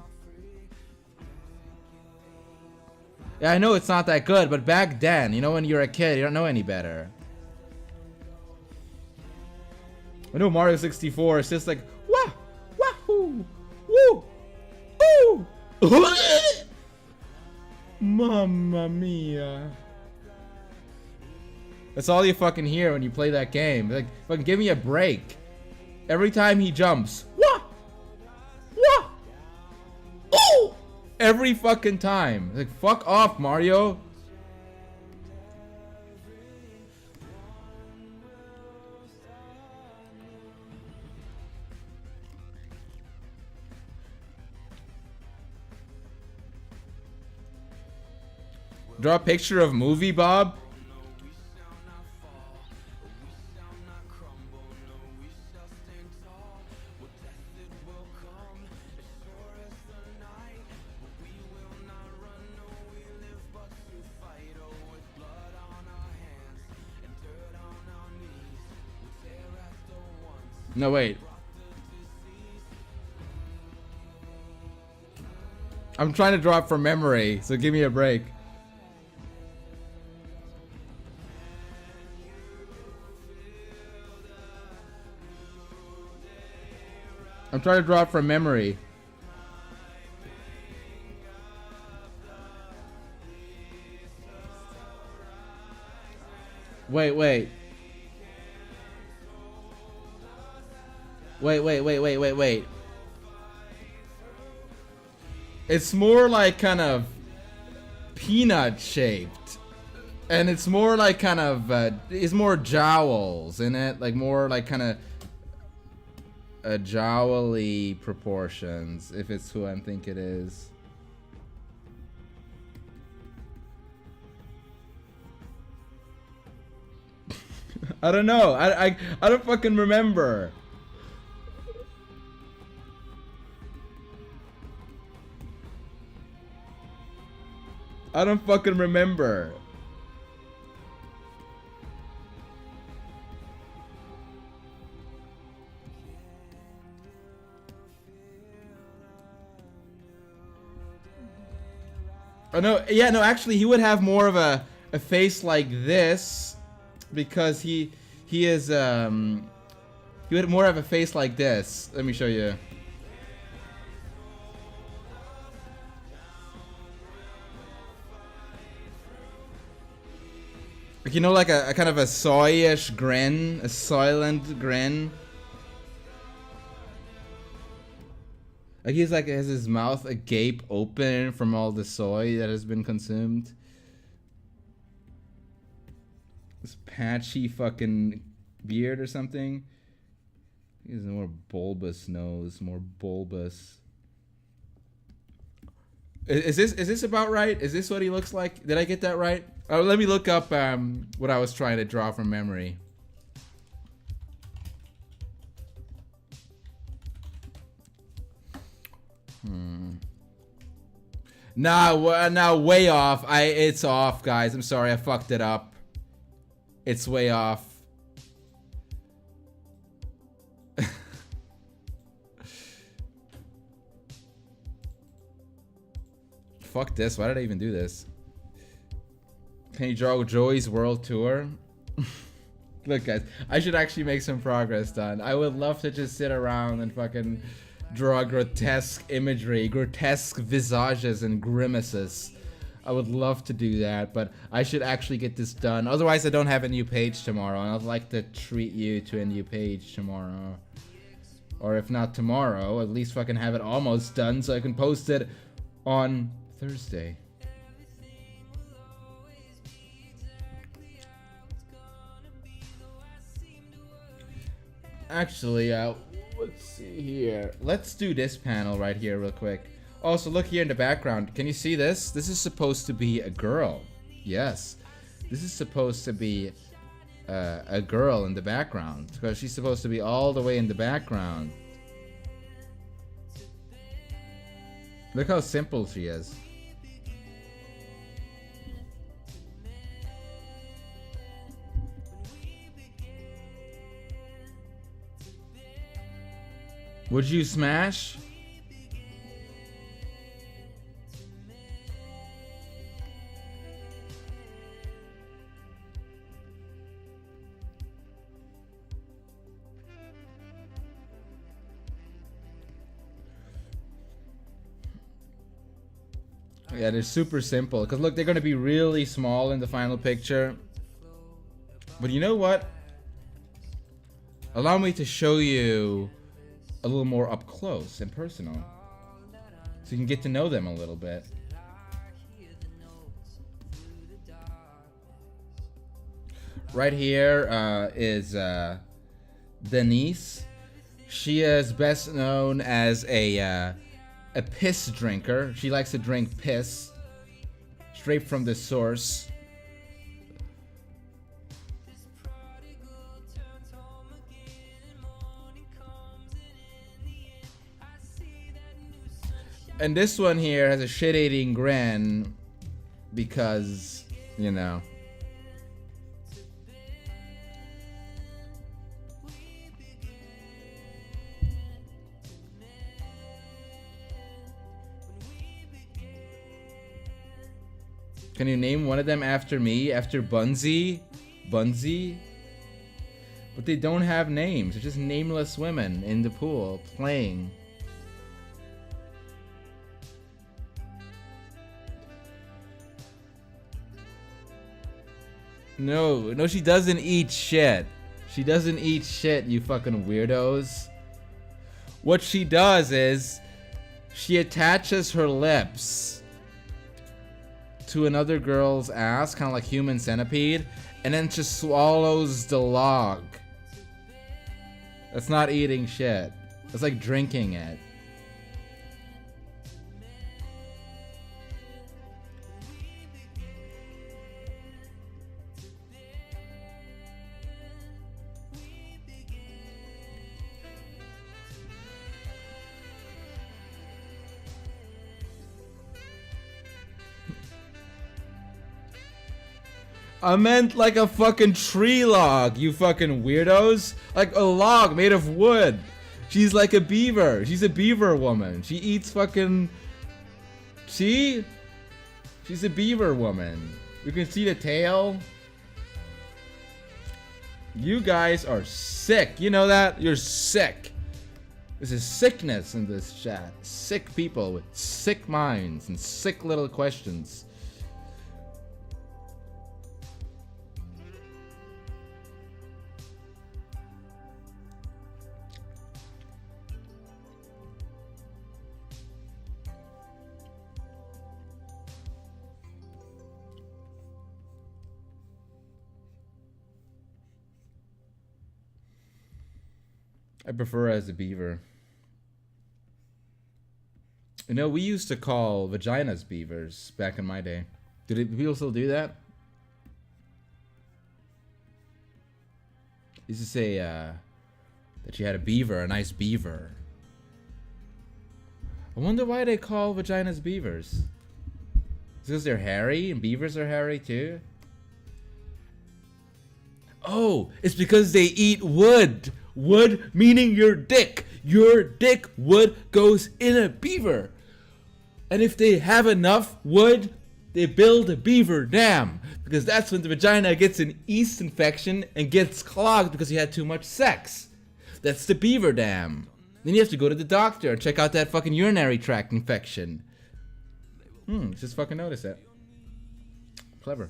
[SPEAKER 1] Yeah, I know it's not that good, but back then, you know, when you're a kid, you don't know any better. I know Mario 64 is just like, wah, wahoo, woo, ooh, mamma mia. That's all you fucking hear when you play that game. Like, fucking give me a break. Every time he jumps, wah, wah, ooh, every fucking time. Like, fuck off, Mario. Draw a picture of movie, Bob. No, wait. I'm trying to draw it from memory, so give me a break. I'm trying to draw it from memory. Wait. Wait. It's more like kind of peanut shaped. And it's more like kind of, it's more jowls in it. Like more like kind of jowly proportions, if it's who I think it is. I don't know. I don't fucking remember. I don't fucking remember. Oh no, yeah, no, actually he would have more of a face like this because he is he would more have a face like this. Let me show you. Like, you know, like a kind of a soyish grin, a soylent grin. Like he's like has his mouth agape open from all the soy that has been consumed. This patchy fucking beard or something. He has a more bulbous nose, more bulbous. Is this about right? Is this what he looks like? Did I get that right? Oh, let me look up what I was trying to draw from memory. Nah, way off. It's off, guys. I'm sorry, I fucked it up. It's way off. Fuck this. Why did I even do this? Can you draw Joey's World Tour? Look, guys, I should actually make some progress done. I would love to just sit around and fucking draw grotesque imagery, grotesque visages and grimaces. I would love to do that, but I should actually get this done. Otherwise, I don't have a new page tomorrow, and I'd like to treat you to a new page tomorrow. Or if not tomorrow, at least fucking have it almost done so I can post it on Thursday. Actually, let's see here. Let's do this panel right here real quick. Also, look here in the background. Can you see this? This is supposed to be a girl. Yes. This is supposed to be a girl in the background. Because she's supposed to be all the way in the background. Look how simple she is. Would you smash? Yeah, they're super simple. Because look, they're going to be really small in the final picture. But you know what? Allow me to show you a little more up close and personal. So you can get to know them a little bit. Right here is Denise. She is best known as a piss drinker. She likes to drink piss straight from the source. And this one here has a shit-eating grin because, you know. Can you name one of them after me? After Bunsey? Bunsey? But they don't have names. They're just nameless women in the pool playing. No, she doesn't eat shit. She doesn't eat shit, you fucking weirdos. What she does is she attaches her lips to another girl's ass, kind of like human centipede, and then just swallows the log. That's not eating shit. That's like drinking it. I meant like a fucking tree log, you fucking weirdos. Like a log made of wood. She's like a beaver. She's a beaver woman. She eats fucking... See? She's a beaver woman. You can see the tail. You guys are sick. You know that? You're sick. This is sickness in this chat. Sick people with sick minds and sick little questions. I prefer as a beaver. You know, we used to call vaginas beavers back in my day. Do people still do that? Used to say that you had a beaver, a nice beaver. I wonder why they call vaginas beavers. Is it because they're hairy and beavers are hairy too? Oh, it's because they eat wood. Wood meaning your dick. Your dick wood goes in a beaver. And if they have enough wood, they build a beaver dam. Because that's when the vagina gets an yeast infection and gets clogged because you had too much sex. That's the beaver dam. Then you have to go to the doctor and check out that fucking urinary tract infection. Just fucking notice that. Clever.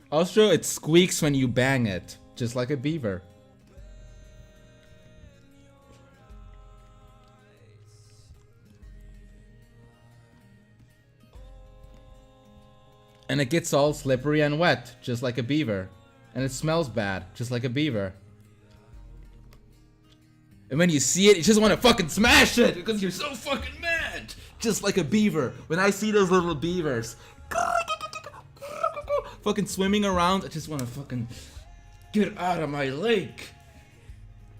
[SPEAKER 1] Also, it squeaks when you bang it, just like a beaver. And it gets all slippery and wet, just like a beaver. And it smells bad, just like a beaver. And when you see it, you just want to fucking smash it, because you're so fucking mad! Just like a beaver. When I see those little beavers fucking swimming around, I just want to fucking get out of my lake.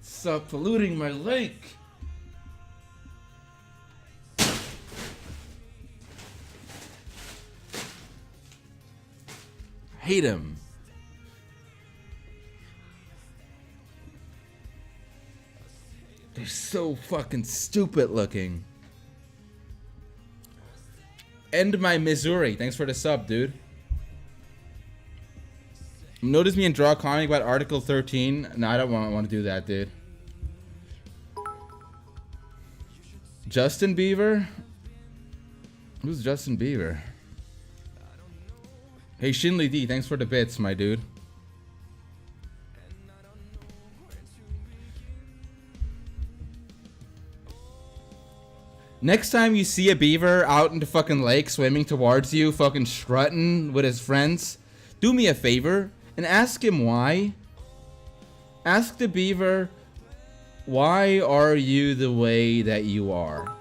[SPEAKER 1] Stop polluting my lake. Hate him. They're so fucking stupid looking. End my Missouri. Thanks for the sub, dude. Notice me and draw a comic about Article 13. No, I don't want to do that, dude. Justin Bieber? Who's Justin Bieber? Hey, Shinley D, thanks for the bits, my dude. Next time you see a beaver out in the fucking lake swimming towards you, fucking strutting with his friends, do me a favor and ask him why. Ask the beaver, why are you the way that you are?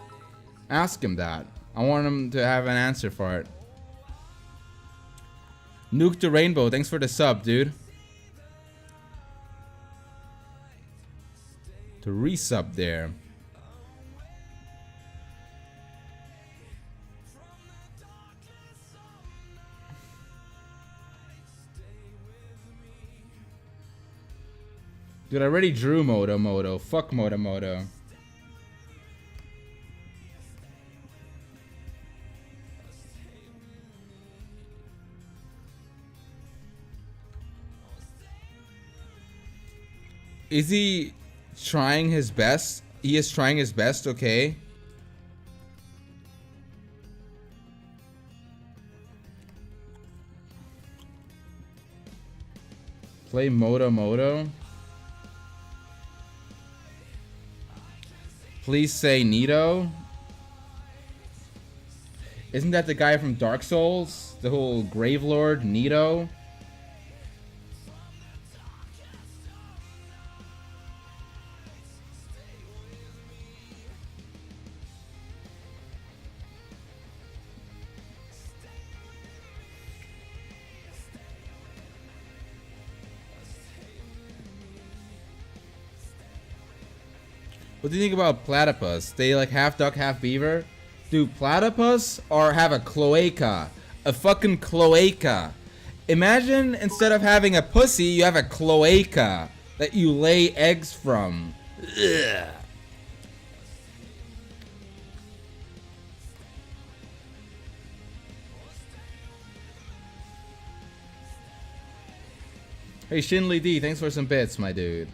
[SPEAKER 1] Ask him that. I want him to have an answer for it. Nuke the Rainbow, thanks for the sub, dude. To resub there. Dude, I already drew Moto Moto. Fuck Moto Moto. Is he trying his best? He is trying his best, okay? Play Moto Moto. Please say Nito. Isn't that the guy from Dark Souls? The whole Gravelord, Nito? What do you think about platypus? They like half duck, half beaver? Do platypus or have a cloaca? A fucking cloaca. Imagine instead of having a pussy, you have a cloaca that you lay eggs from. Ugh. Hey Shinley D, thanks for some bits, my dude.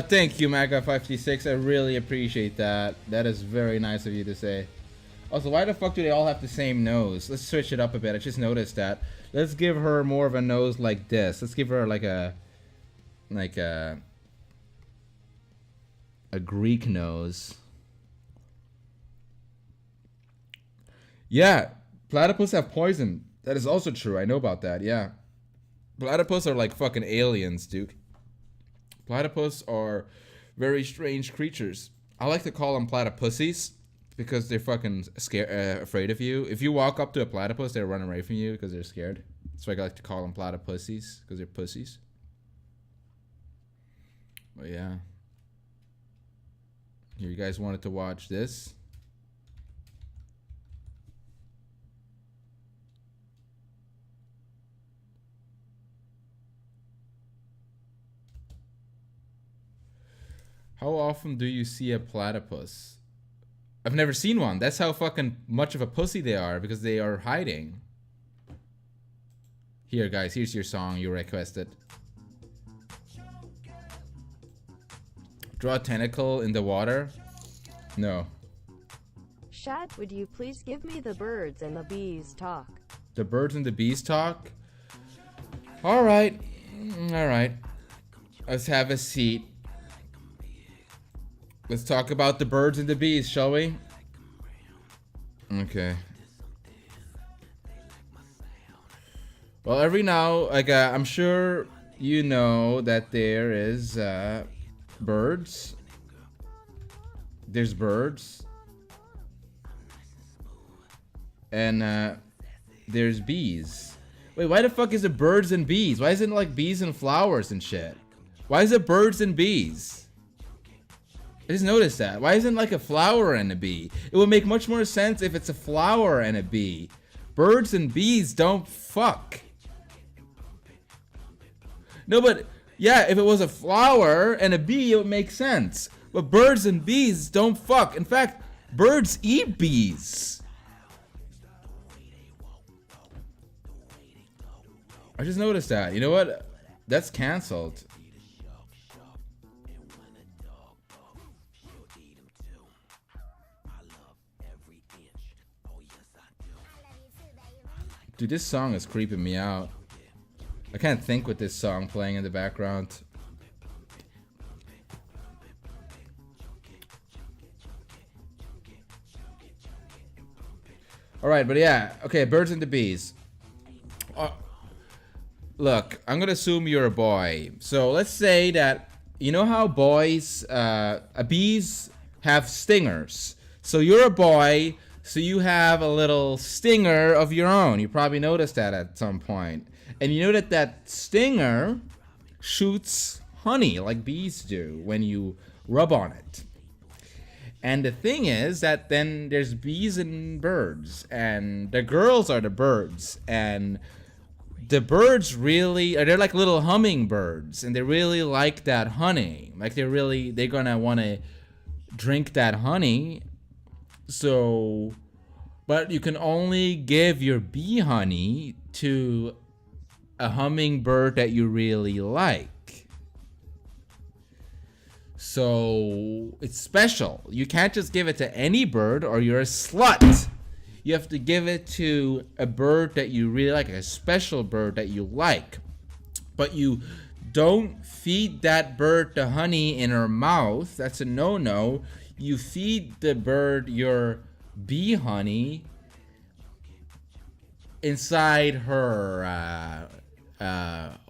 [SPEAKER 1] Thank you, Maga56. I really appreciate that. That is very nice of you to say. Also, why the fuck do they all have the same nose? Let's switch it up a bit. I just noticed that. Let's give her more of a nose like this. Let's give her like a Greek nose. Yeah, platypus have poison. That is also true. I know about that. Yeah, platypus are like fucking aliens, dude. Platypus are very strange creatures. I like to call them platypussies because they're fucking scared, afraid of you. If you walk up to a platypus, they run away from you because they're scared. So I like to call them platypussies because they're pussies. But yeah. Here, you guys wanted to watch this? How often do you see a platypus? I've never seen one. That's how fucking much of a pussy they are because they are hiding. Here, guys, here's your song you requested. Draw a tentacle in the water? No.
[SPEAKER 3] Shad, would you please give me the birds and the bees talk?
[SPEAKER 1] The birds and the bees talk? Alright. Alright. Let's have a seat. Let's talk about the birds and the bees, shall we? Okay. Well, every now, like, I'm sure you know that there is birds. There's birds. And there's bees. Wait, why the fuck is it birds and bees? Why isn't it like bees and flowers and shit? Why is it birds and bees? I just noticed that. Why isn't like a flower and a bee? It would make much more sense if it's a flower and a bee. Birds and bees don't fuck. No, but yeah, if it was a flower and a bee, it would make sense. But birds and bees don't fuck. In fact, birds eat bees. I just noticed that. You know what? That's canceled. Dude, this song is creeping me out. I can't think with this song playing in the background. Alright, but yeah. Okay, birds and the bees. Look, I'm gonna assume you're a boy. So let's say that, you know how boys, bees have stingers. So you're a boy, so you have a little stinger of your own. You probably noticed that at some point. And you know that that stinger shoots honey like bees do when you rub on it. And the thing is that then there's bees and birds, and the girls are the birds, and the birds really they're like little hummingbirds, and they really like that honey. Like they're gonna want to drink that honey. So, but you can only give your bee honey to a hummingbird that you really like. So it's special. You can't just give it to any bird or you're a slut. You have to give it to a bird that you really like, a special bird that you like. But you don't feed that bird the honey in her mouth. That's a no-no. You feed the bird your bee honey inside her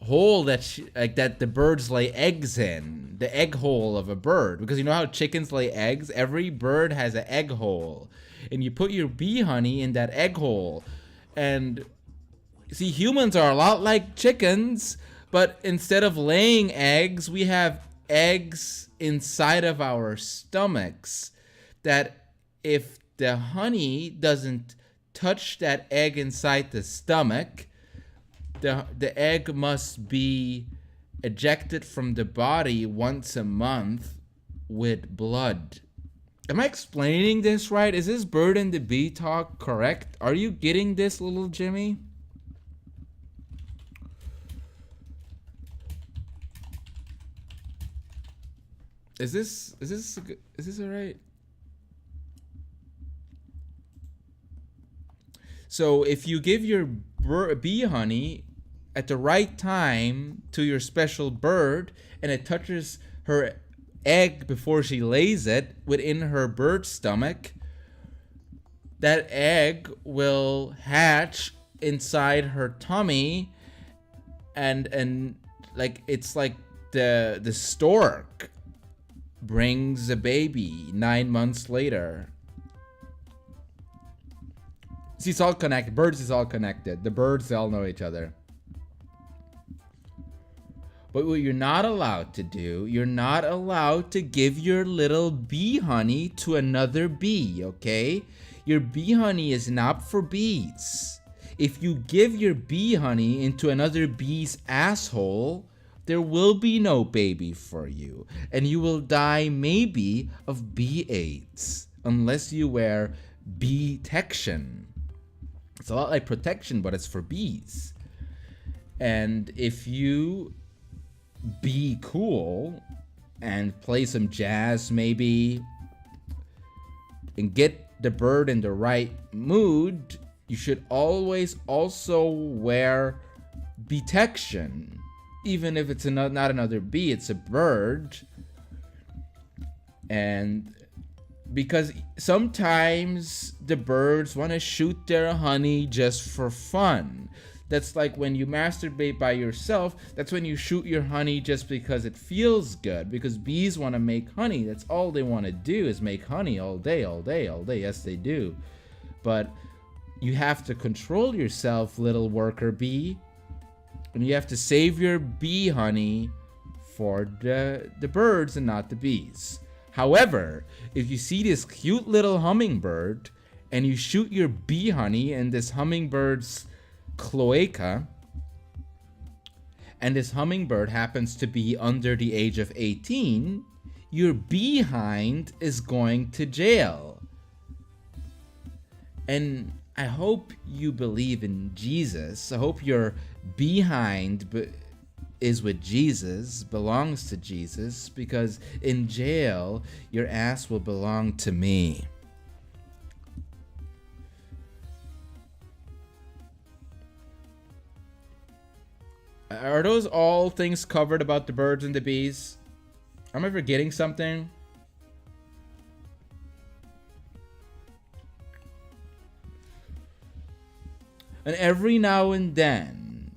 [SPEAKER 1] hole that the birds lay eggs in, the egg hole of a bird. Because you know how chickens lay eggs? Every bird has an egg hole, and you put your bee honey in that egg hole. And see, humans are a lot like chickens, but instead of laying eggs, we have eggs inside of our stomachs, that if the honey doesn't touch that egg inside the stomach, the egg must be ejected from the body once a month with blood. Am I explaining this right? Is this bird and the bee talk correct? Are you getting this, little Jimmy? Is this all right? So if you give your bee honey at the right time to your special bird, and it touches her egg before she lays it within her bird's stomach, that egg will hatch inside her tummy, and like it's like the stork brings a baby 9 months later. See, it's all connected. Birds is all connected. The birds, they all know each other. But what you're not allowed to do, you're not allowed to give your little bee honey to another bee, okay? Your bee honey is not for bees. If you give your bee honey into another bee's asshole, there will be no baby for you. And you will die maybe of bee AIDS, unless you wear bee-tection. It's a lot like protection, but it's for bees. And if you be cool and play some jazz maybe and get the bird in the right mood, you should always also wear protection. Even if it's not another bee, it's a bird. And because sometimes the birds want to shoot their honey just for fun. That's like when you masturbate by yourself. That's when you shoot your honey just because it feels good. Because bees want to make honey. That's all they want to do, is make honey all day, all day, all day. Yes, they do. But you have to control yourself, little worker bee. And you have to save your bee honey for the birds and not the bees. However, if you see this cute little hummingbird and you shoot your bee honey in this hummingbird's cloaca, and this hummingbird happens to be under the age of 18, your behind is going to jail. And I hope you believe in Jesus. I hope your behind is with Jesus, belongs to Jesus, because in jail, your ass will belong to me. Are those all things covered about the birds and the bees? Am I forgetting something? And every now and then,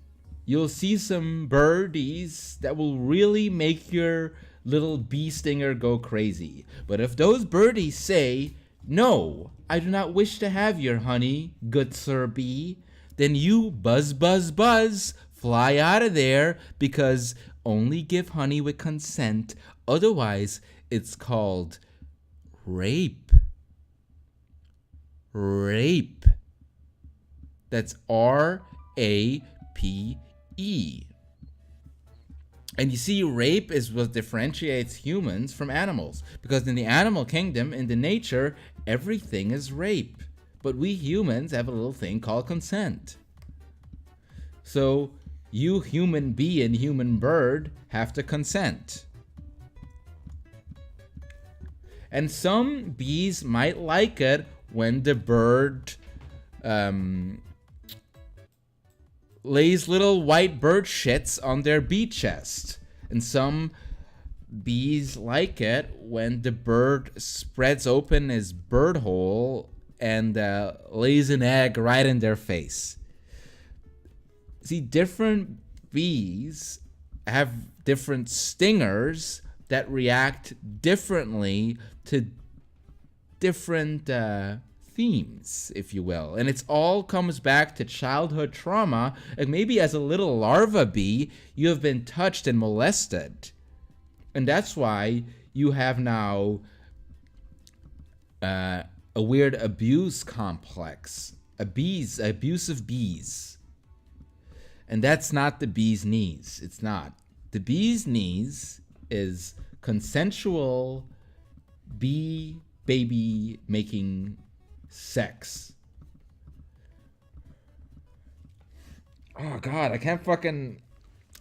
[SPEAKER 1] you'll see some birdies that will really make your little bee stinger go crazy. But if those birdies say, "No, I do not wish to have your honey, good sir bee," then you buzz, buzz, buzz, fly out of there, because only give honey with consent. Otherwise, it's called rape. Rape. That's R-A-P-E. And you see, rape is what differentiates humans from animals. Because in the animal kingdom, in the nature, everything is rape. But we humans have a little thing called consent. So, you human bee and human bird have to consent. And some bees might like it when the bird lays little white bird shits on their bee chest. And some bees like it when the bird spreads open his bird hole and lays an egg right in their face. See, different bees have different stingers that react differently to different themes, if you will. And it all comes back to childhood trauma. And maybe as a little larva bee, you have been touched and molested. And that's why you have now a weird abuse complex. Abuse of bees. And that's not the bee's knees. It's not. The bee's knees is consensual bee baby making sex. Oh God, I can't fucking.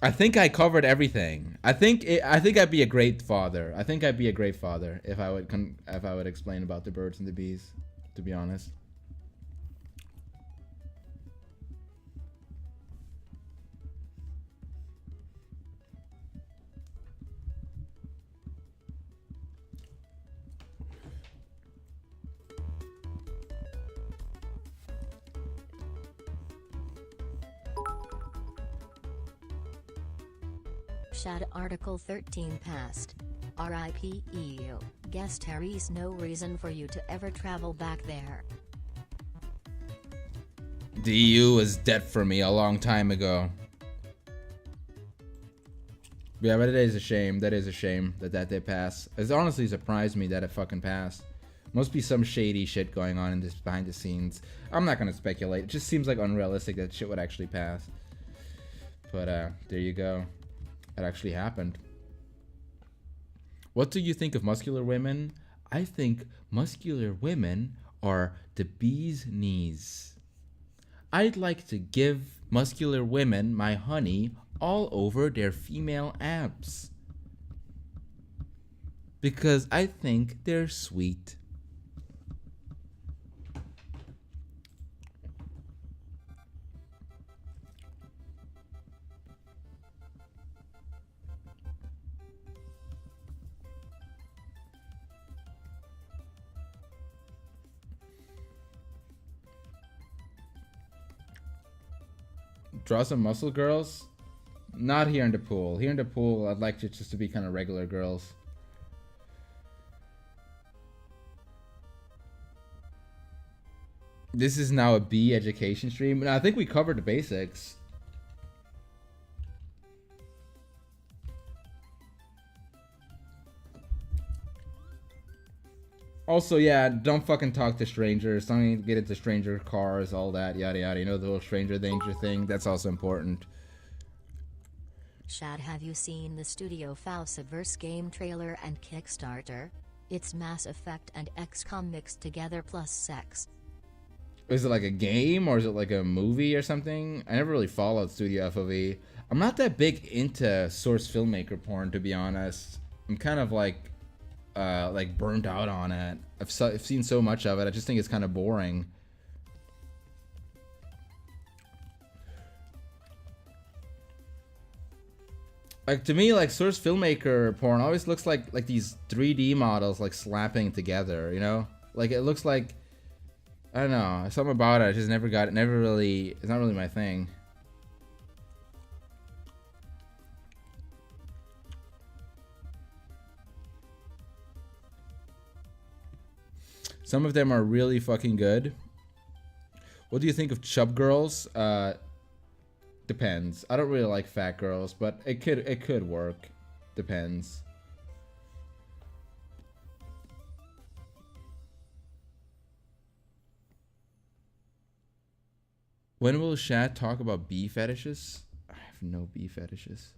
[SPEAKER 1] I think I covered everything. I think I'd be a great father. I think I'd be a great father if I would explain about the birds and the bees. To be honest.
[SPEAKER 2] Shad Article 13 passed. RIP EU. Guess Terry's no reason for you to ever travel back there.
[SPEAKER 1] The EU was dead for me a long time ago. Yeah, but it is a shame. That is a shame that did pass. It honestly surprised me that it fucking passed. Must be some shady shit going on in this behind the scenes. I'm not gonna speculate. It just seems like unrealistic that shit would actually pass. But there you go. It actually happened. What do you think of muscular women? I think muscular women are the bee's knees. I'd like to give muscular women my honey all over their female abs. Because I think they're sweet. Draw some muscle girls? Not here in the pool. Here in the pool, I'd like it just to be kind of regular girls. This is now a B education stream. And I think we covered the basics. Also, yeah, don't fucking talk to strangers. Don't get into stranger cars, all that, yada yada. You know the whole stranger danger thing? That's also important.
[SPEAKER 2] Shad, have you seen the Studio Fauciverse game trailer and Kickstarter? It's Mass Effect and XCOM mixed together plus sex.
[SPEAKER 1] Is it like a game or is it like a movie or something? I never really followed Studio FOV. I'm not that big into source filmmaker porn, to be honest. I'm kind of like burnt out on it. I've seen so much of it. I just think it's kind of boring. Like, to me, like, source filmmaker porn always looks like these 3D models like slapping together, you know? Like, it looks like, I don't know, something about it. I just never got it. Never really, it's not really my thing. Some of them are really fucking good. What do you think of chub girls? Depends. I don't really like fat girls, but it could work. Depends. When will Shad talk about bee fetishes? I have no bee fetishes.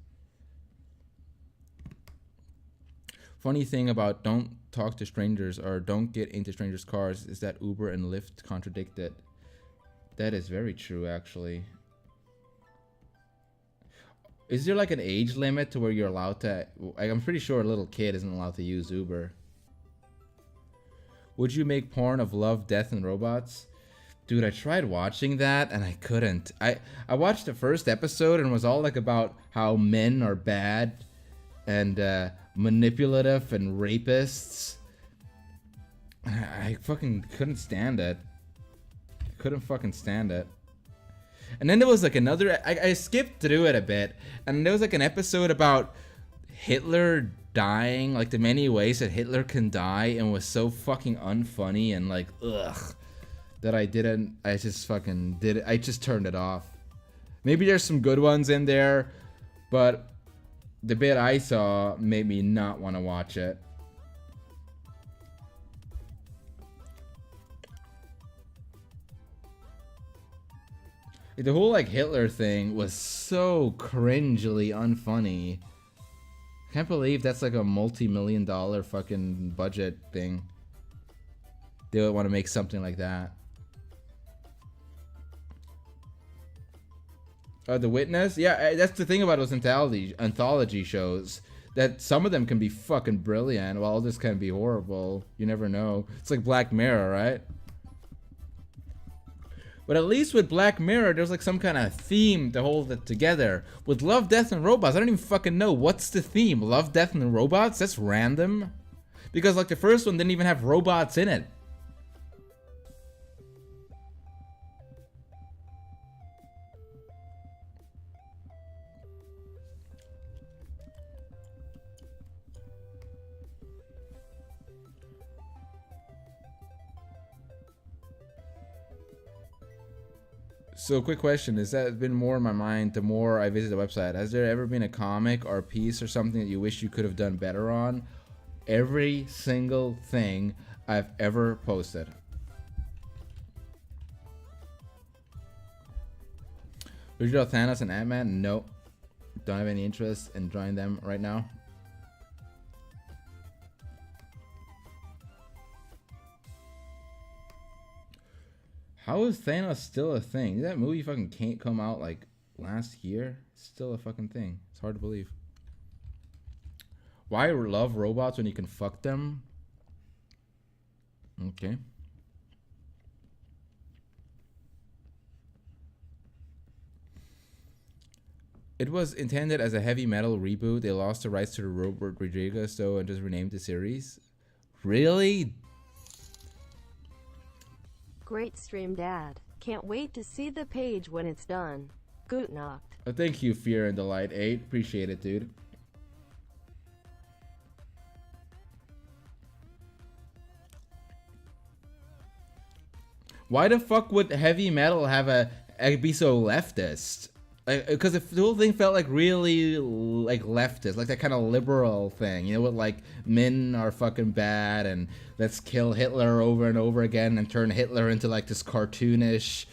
[SPEAKER 1] Funny thing about don't talk to strangers or don't get into strangers' cars is that Uber and Lyft contradict it. That is very true, actually. Is there like an age limit to where you're allowed to... Like, I'm pretty sure a little kid isn't allowed to use Uber. Would you make porn of love, death, and robots? Dude, I tried watching that and I couldn't. I watched the first episode and it was all like about how men are bad and manipulative and rapists. I fucking couldn't stand it. Couldn't fucking stand it. And then there was like another, I skipped through it a bit, and there was like an episode about Hitler dying, like the many ways that Hitler can die, and was so fucking unfunny and like, ugh, that I just fucking did it. I just turned it off. Maybe there's some good ones in there, but the bit I saw made me not want to watch it. The whole like Hitler thing was so cringely unfunny. Can't believe that's like a multi-million-dollar fucking budget thing. They would want to make something like that. The Witness? Yeah, that's the thing about those anthology shows. That some of them can be fucking brilliant, while others can be horrible. You never know. It's like Black Mirror, right? But at least with Black Mirror, there's like some kind of theme to hold it together. With Love, Death, and Robots, I don't even fucking know. What's the theme? Love, Death, and Robots? That's random. Because like the first one didn't even have robots in it. So, quick question. Has that been more in my mind the more I visit the website? Has there ever been a comic or a piece or something that you wish you could have done better on? Every single thing I've ever posted. Would you draw Thanos and Ant-Man? Nope. Don't have any interest in drawing them right now. How is Thanos still a thing? Did that movie fucking can't come out like last year? It's still a fucking thing. It's hard to believe. Why love robots when you can fuck them? Okay. It was intended as a heavy metal reboot. They lost the rights to the Robert Rodriguez though and just renamed the series. Really?
[SPEAKER 3] Great stream, Dad. Can't wait to see the page when it's done. Gute Nacht.
[SPEAKER 1] Thank you, Fear and Delight 8. Appreciate it, dude. Why the fuck would heavy metal have be so leftist? Because the whole thing felt like really like leftist, like that kind of liberal thing, you know, what, like men are fucking bad and let's kill Hitler over and over again and turn Hitler into like this cartoonish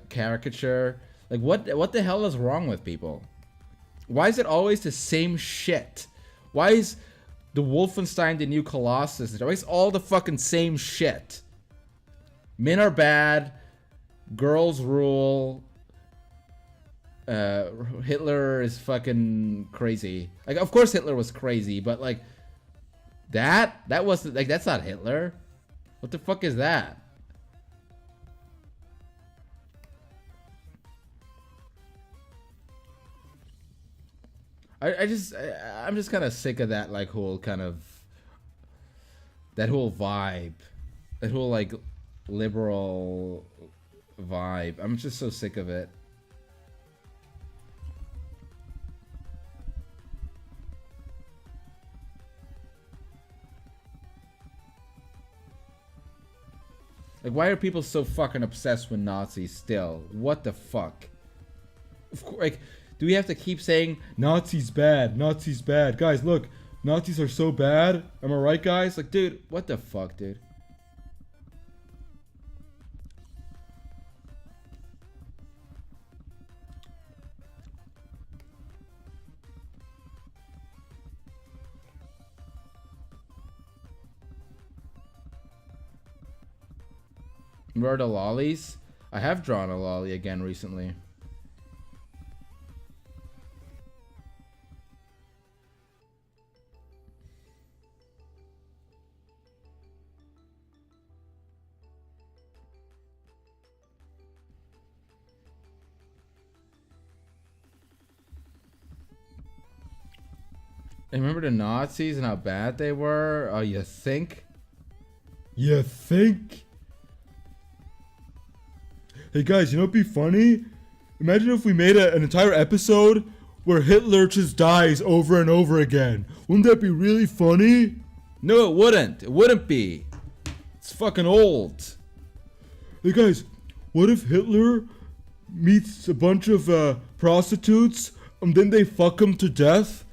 [SPEAKER 1] caricature. Like what the hell is wrong with people? Why is it always the same shit? Why is the Wolfenstein the new Colossus? Why is all the fucking same shit? Men are bad, girls rule. Hitler is fucking crazy. Like, of course Hitler was crazy, but like that was like, that's not Hitler. What the fuck is that? I'm just kind of sick of that, like, whole kind of that whole vibe, that whole like liberal vibe. I'm just so sick of it. Like, why are people so fucking obsessed with Nazis still? What the fuck? Of course, like, do we have to keep saying Nazis bad, Nazis bad? Guys, look, Nazis are so bad. Am I right, guys? Like, dude, what the fuck, dude? Remember the lollies? I have drawn a lolly again recently. Remember the Nazis and how bad they were? Oh, you think? You think? Hey guys, you know what'd be funny? Imagine if we made an entire episode where Hitler just dies over and over again. Wouldn't that be really funny? No, it wouldn't. It wouldn't be. It's fucking old. Hey guys, what if Hitler meets a bunch of prostitutes and then they fuck him to death?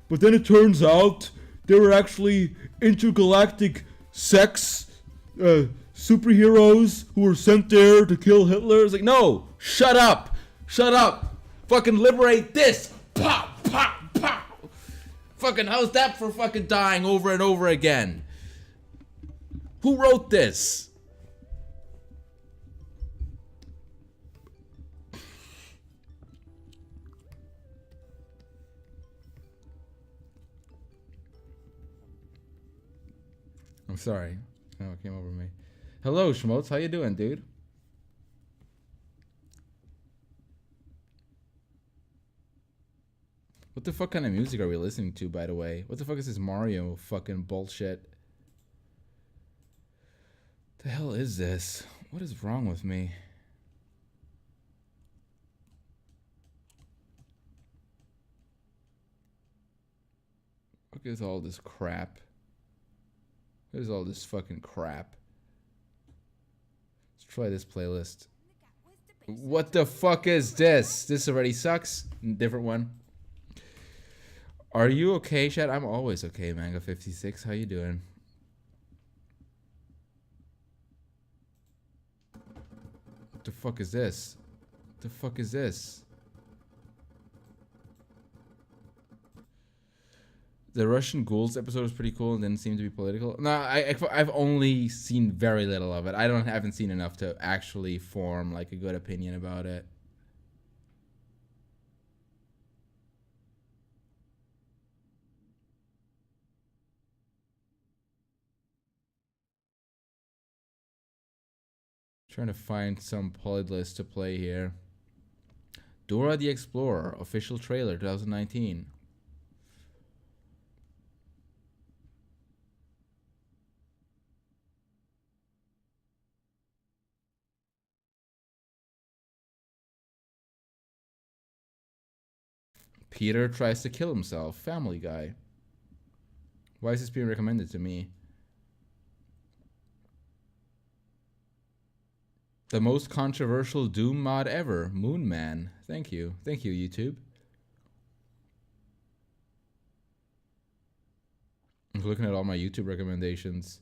[SPEAKER 1] But then it turns out they were actually intergalactic sex superheroes who were sent there to kill Hitler. It's like, no, shut up, shut up, fucking liberate this. Pop, pop, pop. Fucking, how's that for fucking dying over and over again? Who wrote this? I'm sorry. Oh, it came over me. Hello, Schmotes. How you doing, dude? What the fuck kind of music are we listening to, by the way? What the fuck is this Mario fucking bullshit? The hell is this? What is wrong with me? What is all this crap? What is all this fucking crap? Let's try this playlist. What the fuck is this? This already sucks. Different one. Are you okay, Chad? I'm always okay, Manga56. How you doing? What the fuck is this? What the fuck is this? The Russian Ghouls episode was pretty cool and didn't seem to be political. No, I've only seen very little of it. I haven't seen enough to actually form like a good opinion about it. Trying to find some playlist to play here. Dora the Explorer official trailer 2019. Peter tries to kill himself. Family Guy. Why is this being recommended to me? The most controversial Doom mod ever, Moon Man. Thank you, YouTube. I'm looking at all my YouTube recommendations.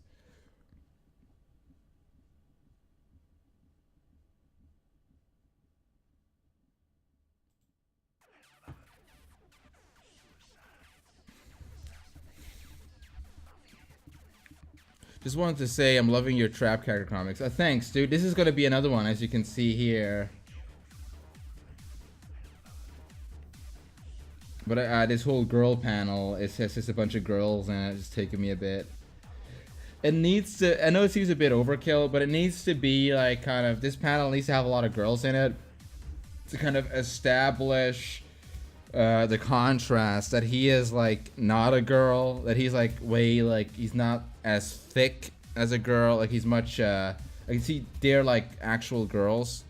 [SPEAKER 1] Just wanted to say I'm loving your trap character comics. Thanks, dude. This is gonna be another one, as you can see here. But this whole girl panel, it's just a bunch of girls, and it's taking me a bit. It needs to. I know it seems a bit overkill, but it needs to be like kind of. This panel needs to have a lot of girls in it to kind of establish the contrast that he is like not a girl, that he's like way like he's not as thick as a girl, like he's much I can see they're like actual girls.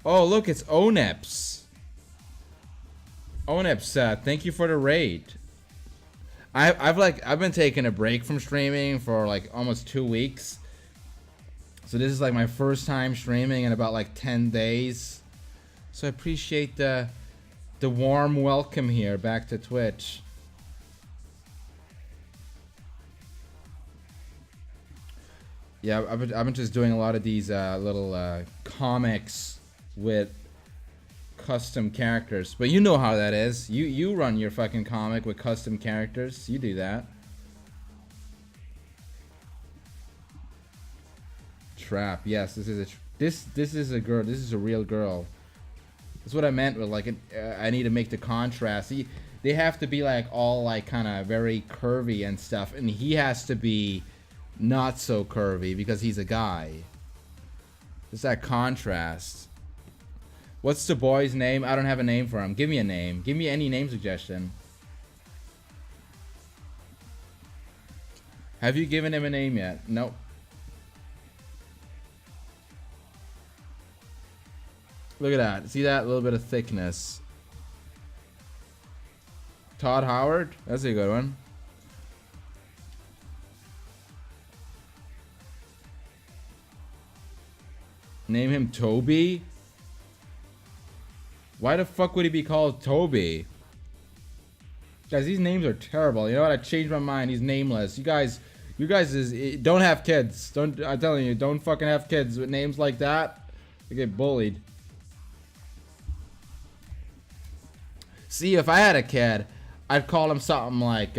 [SPEAKER 1] Oh look, it's Oneps. Oneps, thank you for the raid. I've been taking a break from streaming for like almost 2 weeks, so this is like my first time streaming in about like 10 days, so I appreciate the warm welcome here back to Twitch. Yeah, I've been just doing a lot of these little comics with custom characters, but you know how that is. You run your fucking comic with custom characters. You do that. Trap. Yes, this is a girl. This is a real girl. That's what I meant with like I need to make the contrast. They have to be like all like kind of very curvy and stuff, and he has to be not so curvy because he's a guy. It's that contrast. What's the boy's name? I don't have a name for him. Give me a name. Give me any name suggestion. Have you given him a name yet? Nope. Look at that. See that? A little bit of thickness. Todd Howard? That's a good one. Name him Toby? Why the fuck would he be called Toby? Guys, these names are terrible. You know what? I changed my mind. He's nameless. You guys don't have kids. I'm telling you, don't fucking have kids with names like that. You get bullied. See, if I had a kid, I'd call him something like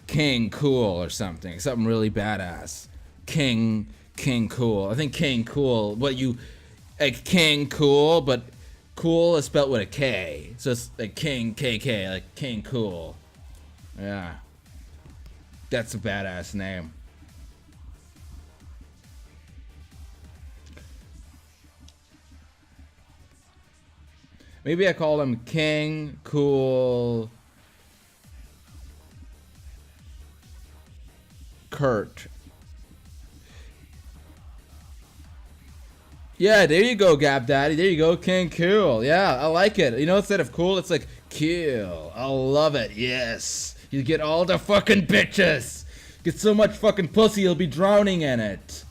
[SPEAKER 1] King Cool or something really badass. King Cool. I think King Cool. What you like King Cool, but cool is spelled with a K, so it's like King KK, like King Cool. Yeah, that's a badass name. Maybe I call him King Cool Kurt. Yeah, there you go, Gap Daddy. There you go, King Cool. Yeah, I like it. You know, instead of cool, it's like kill. I love it. Yes. You get all the fucking bitches. Get so much fucking pussy, you'll be drowning in it.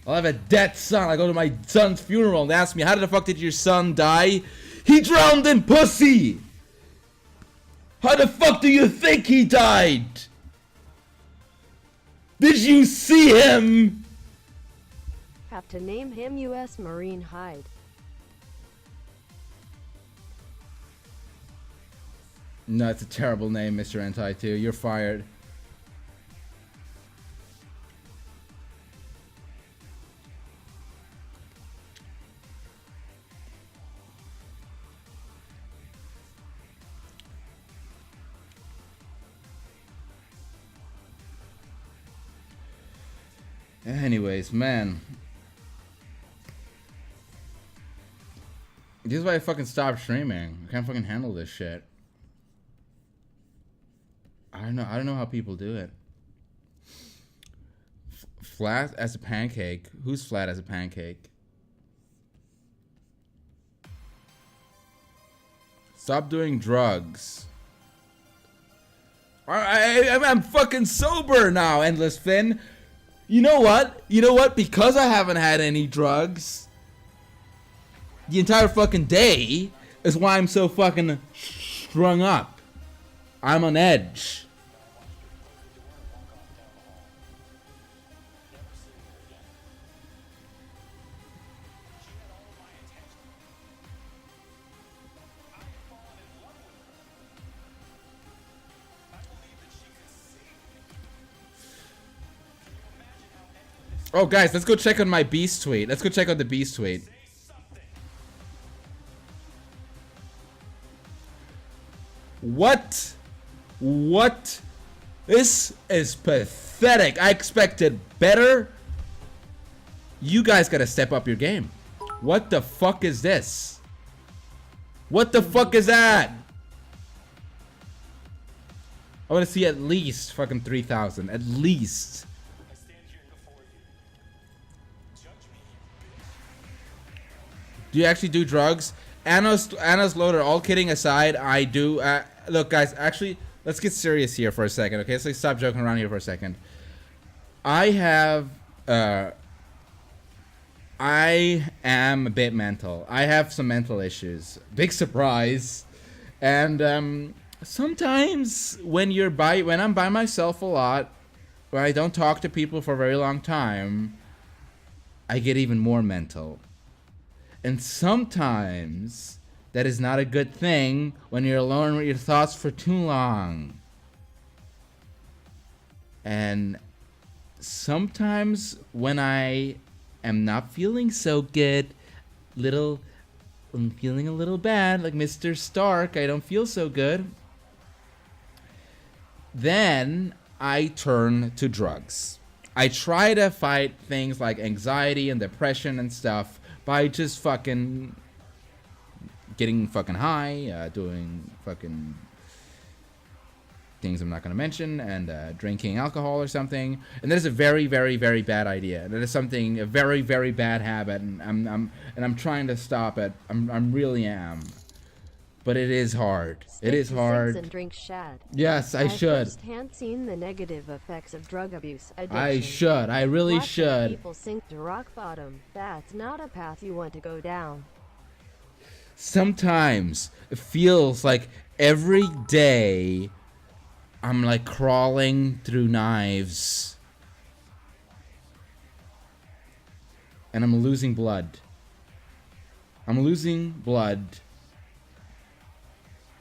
[SPEAKER 1] I'll have a dead son. I go to my son's funeral and they ask me, how the fuck did your son die? He drowned in pussy. How the fuck do you think he died? Did you see him?
[SPEAKER 3] Have to name him U.S. Marine Hyde.
[SPEAKER 1] No, it's a terrible name, Mr. Anti-2. You're fired. Anyways, man. This is why I fucking stopped streaming. I can't fucking handle this shit. I don't know how people do it. Flat as a pancake. Who's flat as a pancake? Stop doing drugs. I'm fucking sober now, Endless Finn. You know what? You know what? Because I haven't had any drugs the entire fucking day is why I'm so fucking strung up. I'm on edge. Oh, guys, let's go check on my Beast tweet. Let's go check on the Beast tweet. What? What? This is pathetic. I expected better. You guys gotta step up your game. What the fuck is this? What the fuck is that? I wanna see at least fucking 3,000. At least. Do you actually do drugs? Anna's loader, all kidding aside, I do. Look, guys, actually, let's get serious here for a second, okay? Let's stop joking around here for a second. I am a bit mental. I have some mental issues. Big surprise. And sometimes when I'm by myself a lot, when I don't talk to people for a very long time, I get even more mental. And sometimes that is not a good thing when you're alone with your thoughts for too long. And sometimes when I am not feeling so good, I'm feeling a little bad, like Mr. Stark, I don't feel so good, then I turn to drugs. I try to fight things like anxiety and depression and stuff by just fucking getting fucking high, doing fucking things I'm not gonna mention, and drinking alcohol or something. And that is a very, very, very bad idea. That is a very, very bad habit, and I'm trying to stop it. I really am. But it is hard. It is hard.
[SPEAKER 3] And drink Shad.
[SPEAKER 1] Yes, I should.
[SPEAKER 3] I've firsthand seen the negative effects of drug abuse addiction.
[SPEAKER 1] I should. I really should.
[SPEAKER 3] People sink to rock bottom. That's not a path you want to go down.
[SPEAKER 1] Sometimes it feels like every day I'm like crawling through knives. And I'm losing blood. I'm losing blood.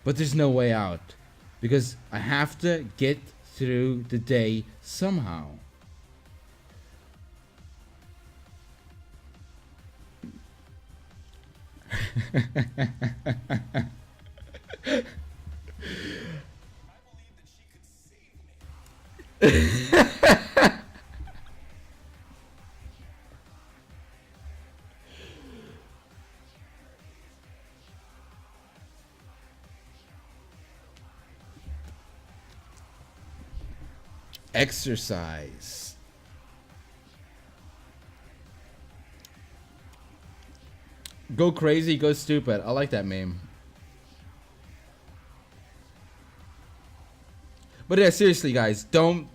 [SPEAKER 1] But there's no way out, because I have to get through the day somehow. Exercise. Go crazy, go stupid. I like that meme. But yeah, seriously, guys, don't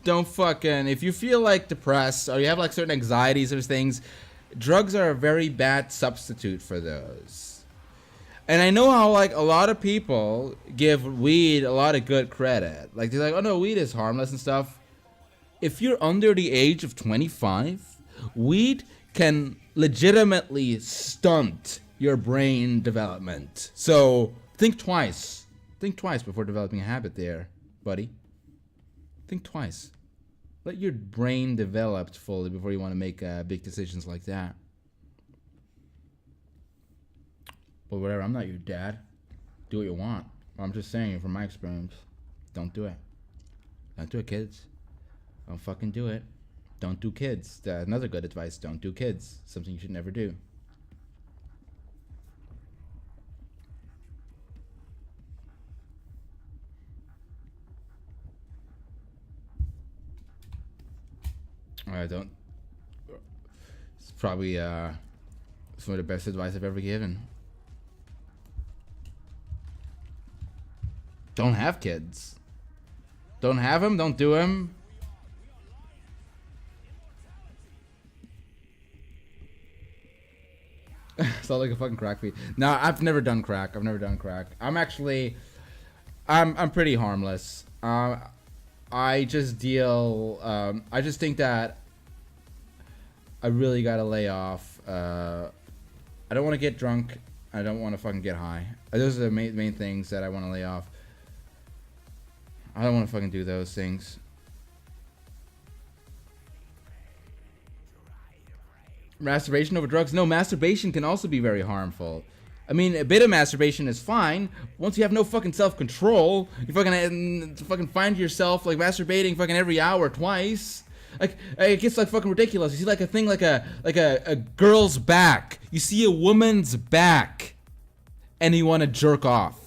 [SPEAKER 1] fucking, if you feel like depressed or you have like certain anxieties or things, drugs are a very bad substitute for those. And I know how like a lot of people give weed a lot of good credit. Like they're like, oh no, weed is harmless and stuff. If you're under the age of 25, weed can legitimately stunt your brain development. So think twice. Think twice before developing a habit there, buddy. Think twice. Let your brain develop fully before you want to make big decisions like that. But whatever, I'm not your dad. Do what you want. I'm just saying from my experience, don't do it. Don't do it, kids. Don't fucking do it. Don't do kids. Another good advice, don't do kids. Something you should never do. I don't. It's probably some of the best advice I've ever given. Don't have kids. Don't have him. Don't do him. Sound like a fucking crack feed. No, I've never done crack. I'm pretty harmless. I just deal. I just think that I really gotta lay off. I don't want to get drunk. I don't want to fucking get high. Those are the main things that I want to lay off. I don't want to fucking do those things. Masturbation over drugs? No, masturbation can also be very harmful. I mean, a bit of masturbation is fine. Once you have no fucking self-control, you fucking find yourself like masturbating fucking every hour twice. Like, it gets like fucking ridiculous. You see like a thing like a girl's back. You see a woman's back, and you want to jerk off.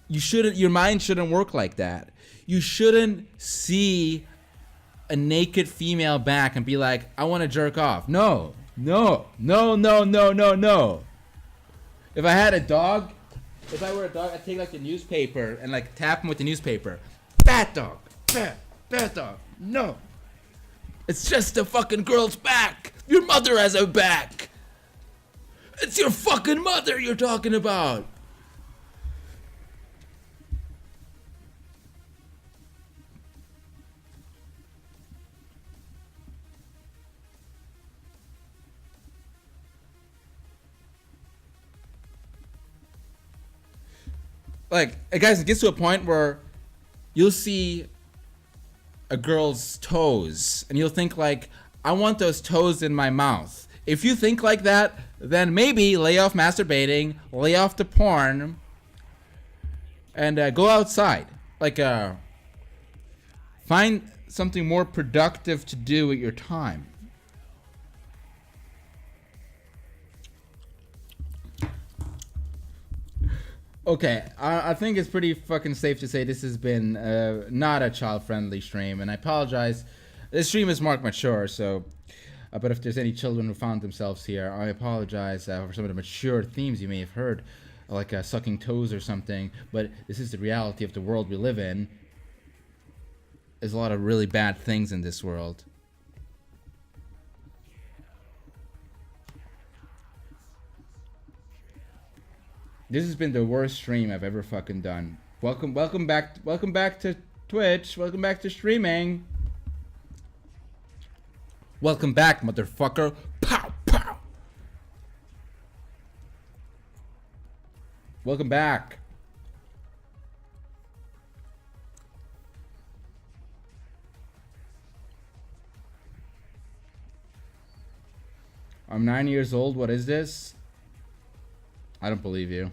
[SPEAKER 1] Your mind shouldn't work like that. You shouldn't see a naked female back and be like, I want to jerk off. No. If I had a dog, if I were a dog, I'd take like the newspaper and like tap him with the newspaper. Fat dog. Fat dog. No. It's just a fucking girl's back. Your mother has a back. It's your fucking mother you're talking about. Like, guys, it gets to a point where you'll see a girl's toes and you'll think like, I want those toes in my mouth. If you think like that, then maybe lay off masturbating, lay off the porn, and go outside. Like, find something more productive to do with your time. Okay, I think it's pretty fucking safe to say this has been not a child-friendly stream, and I apologize. This stream is marked mature, so... but if there's any children who found themselves here, I apologize for some of the mature themes you may have heard, like sucking toes or something, but this is the reality of the world we live in. There's a lot of really bad things in this world. This has been the worst stream I've ever fucking done. Welcome back to Twitch. Welcome back to streaming. Welcome back, motherfucker. Pow, pow. Welcome back. I'm 9 years old. What is this? I don't believe you.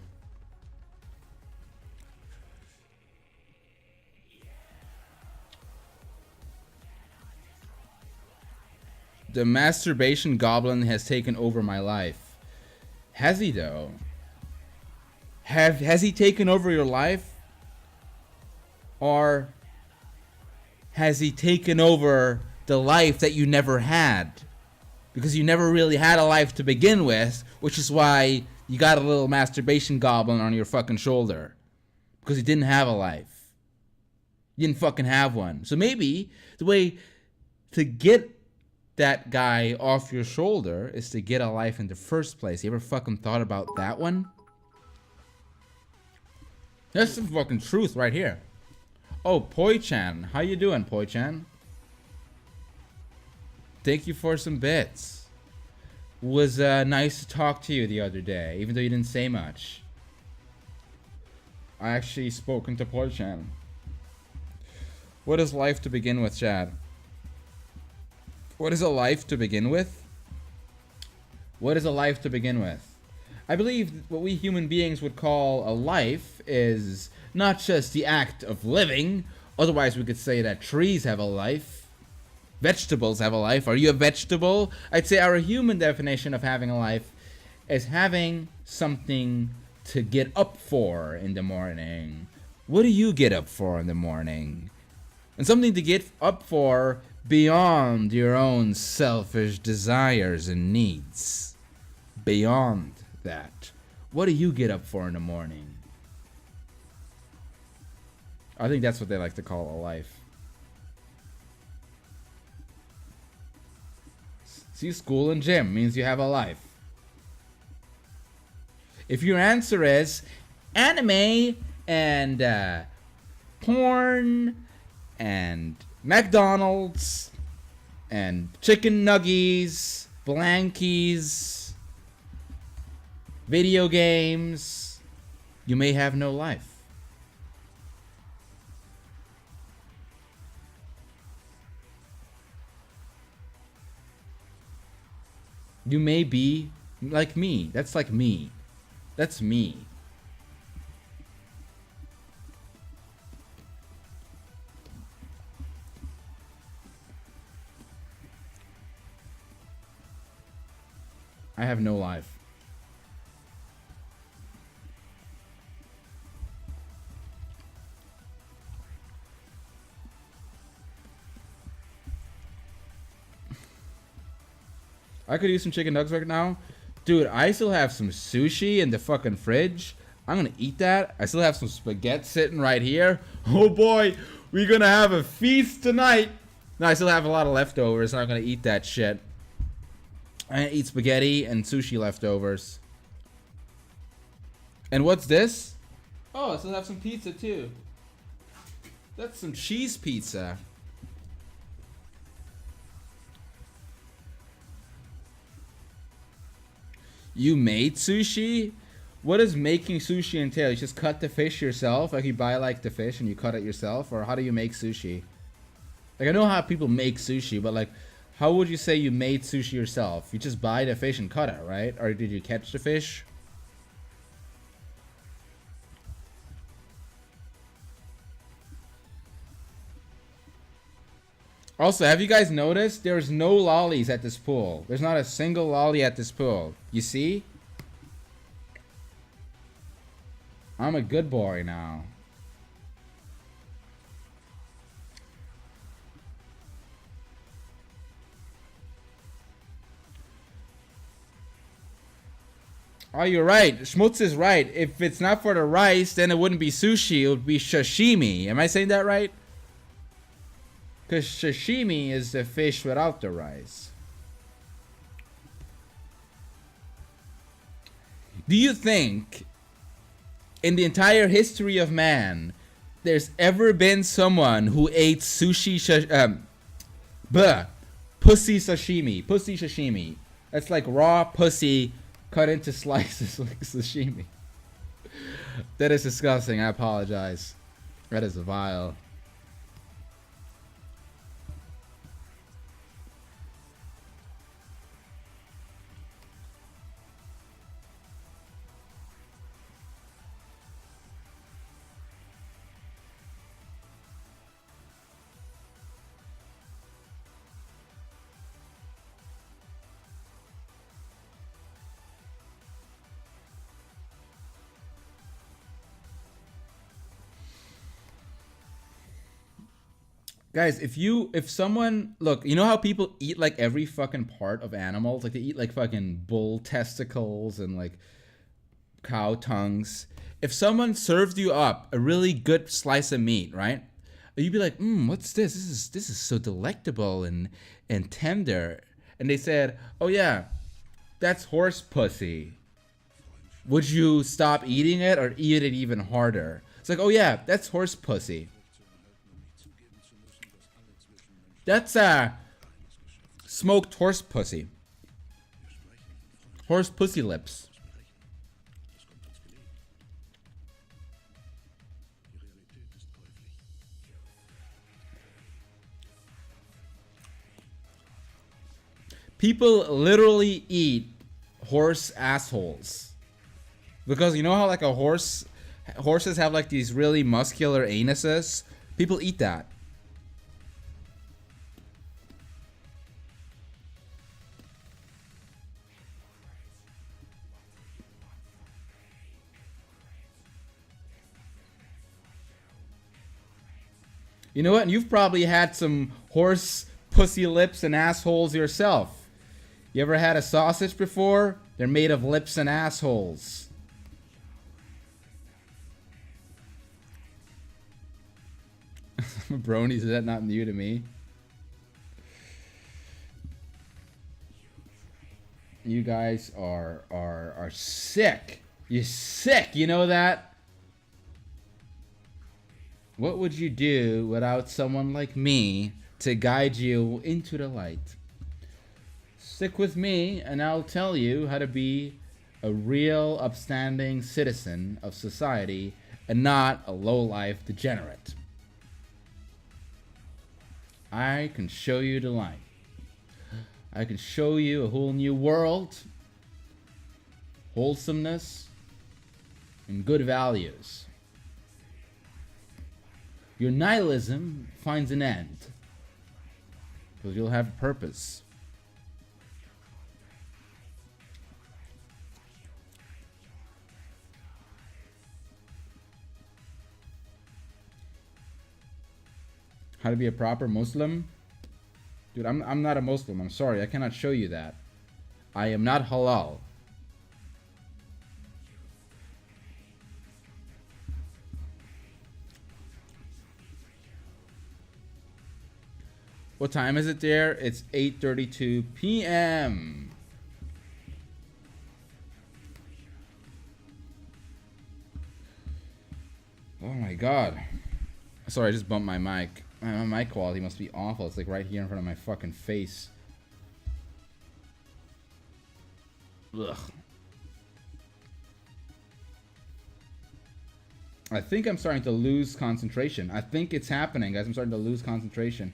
[SPEAKER 1] The masturbation goblin has taken over my life. Has he though? Has he taken over your life? Or has he taken over the life that you never had? Because you never really had a life to begin with, which is why you got a little masturbation goblin on your fucking shoulder. Because you didn't have a life. You didn't fucking have one. So maybe the way to get that guy off your shoulder is to get a life in the first place. You ever fucking thought about that one? That's some fucking truth right here. Oh, Poi-chan. How you doing, Poi-chan? Thank you for some bits. Was nice to talk to you the other day, even though you didn't say much. I actually spoken to Poi-chan. What is life to begin with, Chad? What is a life to begin with? What is a life to begin with? I believe what we human beings would call a life is not just the act of living. Otherwise, we could say that trees have a life. Vegetables have a life. Are you a vegetable? I'd say our human definition of having a life is having something to get up for in the morning. What do you get up for in the morning? And something to get up for beyond your own selfish desires and needs. Beyond that. What do you get up for in the morning? I think that's what they like to call a life. See, school and gym means you have a life. If your answer is anime and porn and McDonald's and chicken nuggies, blankies, video games, you may have no life. You may be like me. That's like me. That's me. I have no life. I could use some chicken nuggets right now. Dude, I still have some sushi in the fucking fridge. I'm gonna eat that. I still have some spaghetti sitting right here. Oh boy, we're gonna have a feast tonight. No, I still have a lot of leftovers, and I'm gonna eat that shit. I'm gonna eat spaghetti and sushi leftovers. And what's this? Oh, I still have some pizza too. That's some cheese pizza. You made sushi? What does making sushi entail? You just cut the fish yourself? Like you buy like the fish and you cut it yourself? Or how do you make sushi? Like I know how people make sushi, but like how would you say you made sushi yourself? You just buy the fish and cut it, right? Or did you catch the fish? Also, have you guys noticed there's no lollies at this pool? There's not a single lolly at this pool. You see? I'm a good boy now. Oh, you're right. Schmutz is right. If it's not for the rice, then it wouldn't be sushi. It would be sashimi. Am I saying that right? Because sashimi is the fish without the rice. Do you think in the entire history of man there's ever been someone who ate sushi pussy sashimi? Pussy sashimi. That's like raw pussy cut into slices like sashimi. That is disgusting. I apologize. That is vile. Guys, if someone, look, you know how people eat like every fucking part of animals? Like they eat like fucking bull testicles and like cow tongues. If someone served you up a really good slice of meat, right? You'd be like, what's this? This is so delectable and tender. And they said, oh yeah, that's horse pussy. Would you stop eating it or eat it even harder? It's like, oh yeah, that's horse pussy. That's smoked horse pussy. Horse pussy lips. People literally eat horse assholes. Because you know how like horses have like these really muscular anuses? People eat that. You know what? You've probably had some horse pussy lips and assholes yourself. You ever had a sausage before? They're made of lips and assholes. Bronies, is that not new to me? You guys are sick. You're sick, you know that? What would you do without someone like me to guide you into the light? Stick with me and I'll tell you how to be a real upstanding citizen of society and not a low-life degenerate. I can show you the light. I can show you a whole new world, wholesomeness, and good values. Your nihilism finds an end because you'll have a purpose. How to be a proper Muslim? Dude, I'm not a Muslim. I'm sorry. I cannot show you that. I am not halal. What time is it there? It's 8:32 p.m. Oh my god. Sorry, I just bumped my mic. My mic quality must be awful. It's like right here in front of my fucking face. Ugh. I think I'm starting to lose concentration. I think it's happening, guys. I'm starting to lose concentration.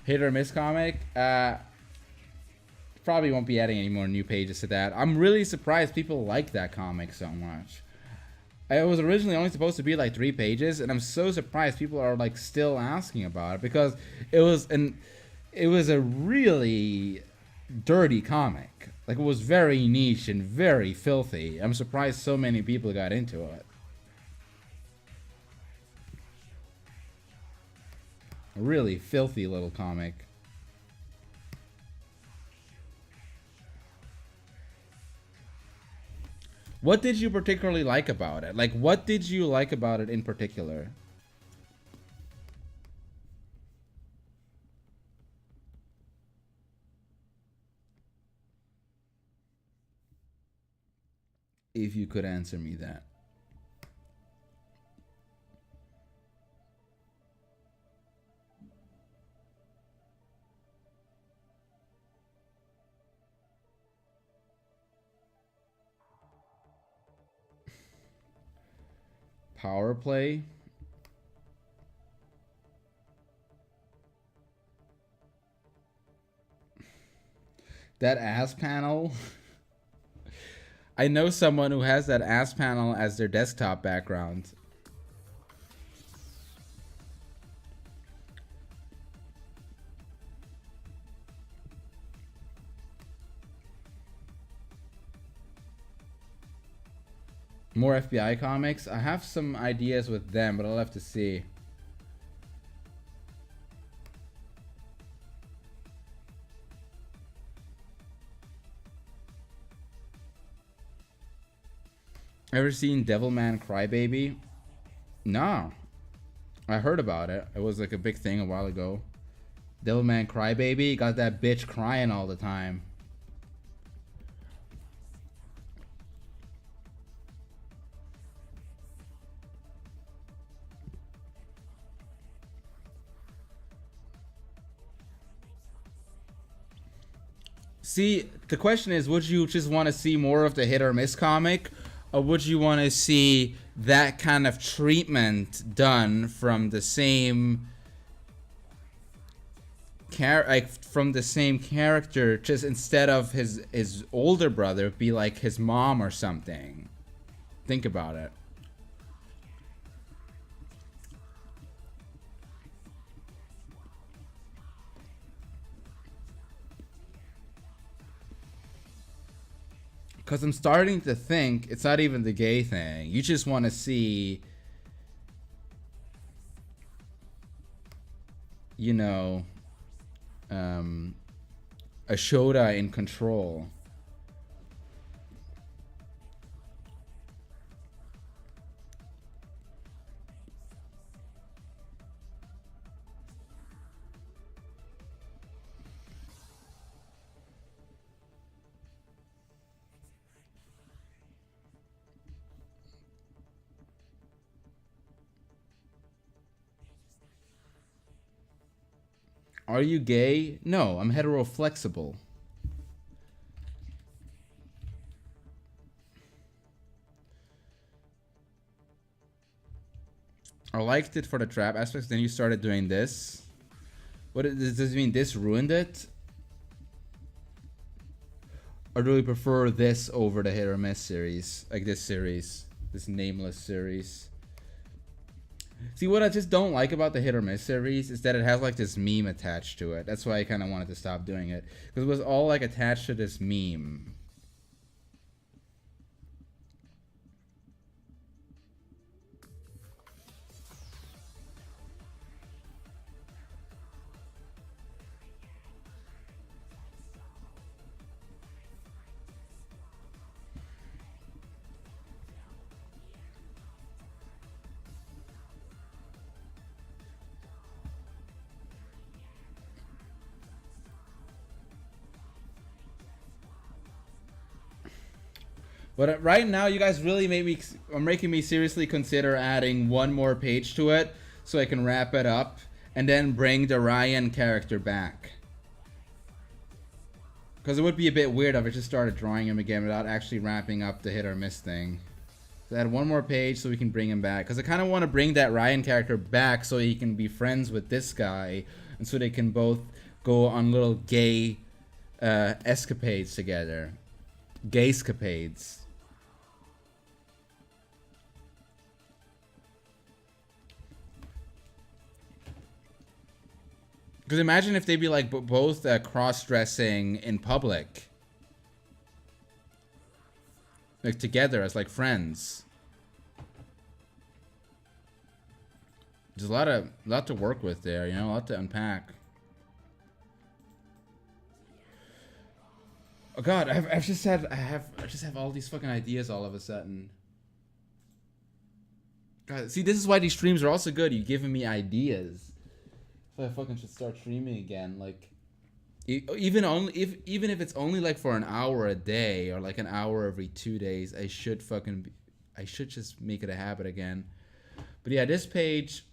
[SPEAKER 1] Hit or miss comic? Probably won't be adding any more new pages to that. I'm really surprised people like that comic so much. It was originally only supposed to be like 3 pages, and I'm so surprised people are like still asking about it because it was a really dirty comic. Like, it was very niche and very filthy. I'm surprised so many people got into it. A really filthy little comic. What did you particularly like about it? Like, what did you like about it in particular? If you could answer me that. Power play. That ass panel. I know someone who has that ass panel as their desktop background. More FBI comics. I have some ideas with them, but I'll have to see. Ever seen Devilman Crybaby? No. I heard about it. It was like a big thing a while ago. Devilman Crybaby got that bitch crying all the time. See, the question is, would you just want to see more of the hit or miss comic, or would you want to see that kind of treatment done from the same character, just instead of his older brother be like his mom or something? Think about it. Because I'm starting to think it's not even the gay thing. You just want to see, you know, a Shoda in control. Are you gay? No, I'm hetero-flexible. I liked it for the trap aspects, then you started doing this. Does this mean this ruined it? Or do we prefer this over the hit or miss series? Like this series. This nameless series. See, what I just don't like about the hit or miss series is that it has like this meme attached to it. That's why I kind of wanted to stop doing it. Because it was all like attached to this meme. But right now, you guys really are making me seriously consider adding one more page to it so I can wrap it up and then bring the Ryan character back. Because it would be a bit weird if I just started drawing him again without actually wrapping up the hit or miss thing. So add one more page so we can bring him back. Because I kind of want to bring that Ryan character back so he can be friends with this guy and so they can both go on little gay escapades together. Gayscapades. Because imagine if they'd be like both cross-dressing in public. Like together as like friends. There's a lot to work with there, you know, a lot to unpack. Oh god, I just have all these fucking ideas all of a sudden. God, see, this is why these streams are also good. You're giving me ideas. So I fucking should start streaming again. Like, even if it's only like for an hour a day or like an hour every 2 days, I should just make it a habit again. But yeah, this page,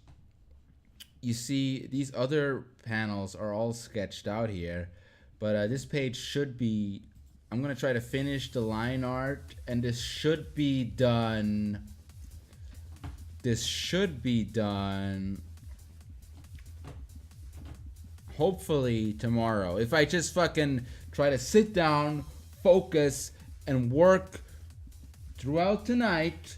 [SPEAKER 1] you see these other panels are all sketched out here, but this page should be. I'm gonna try to finish the line art, and this should be done. Hopefully tomorrow. If I just fucking try to sit down, focus, and work throughout tonight.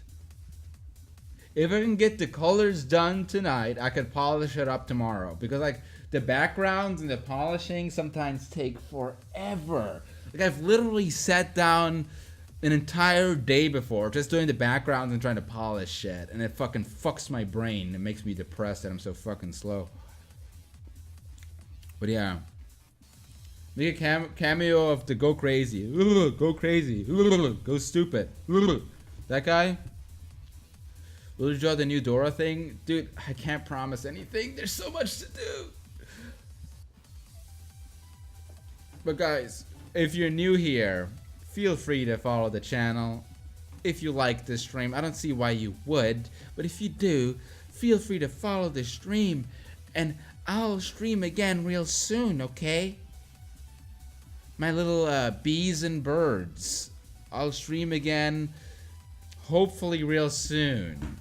[SPEAKER 1] If I can get the colors done tonight, I could polish it up tomorrow. Because like the backgrounds and the polishing sometimes take forever. Like I've literally sat down an entire day before just doing the backgrounds and trying to polish shit. And it fucking fucks my brain. It makes me depressed that I'm so fucking slow. But yeah. Make a cameo of the go crazy. Go crazy. Go stupid. That guy? Will you draw the new Dora thing? Dude, I can't promise anything. There's so much to do. But guys, if you're new here, feel free to follow the channel. If you like this stream, I don't see why you would. But if you do, feel free to follow the stream. And I'll stream again real soon, okay? My little bees and birds. I'll stream again hopefully real soon.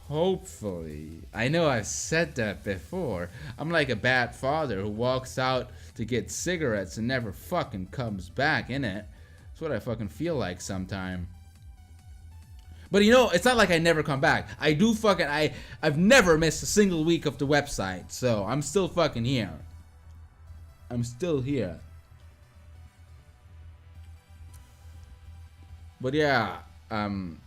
[SPEAKER 1] Hopefully. I know I've said that before. I'm like a bad father who walks out to get cigarettes and never fucking comes back, innit? That's what I fucking feel like sometime. But you know, it's not like I never come back. I do fucking, I've never missed a single week of the website. So I'm still fucking here. I'm still here. But yeah, guys,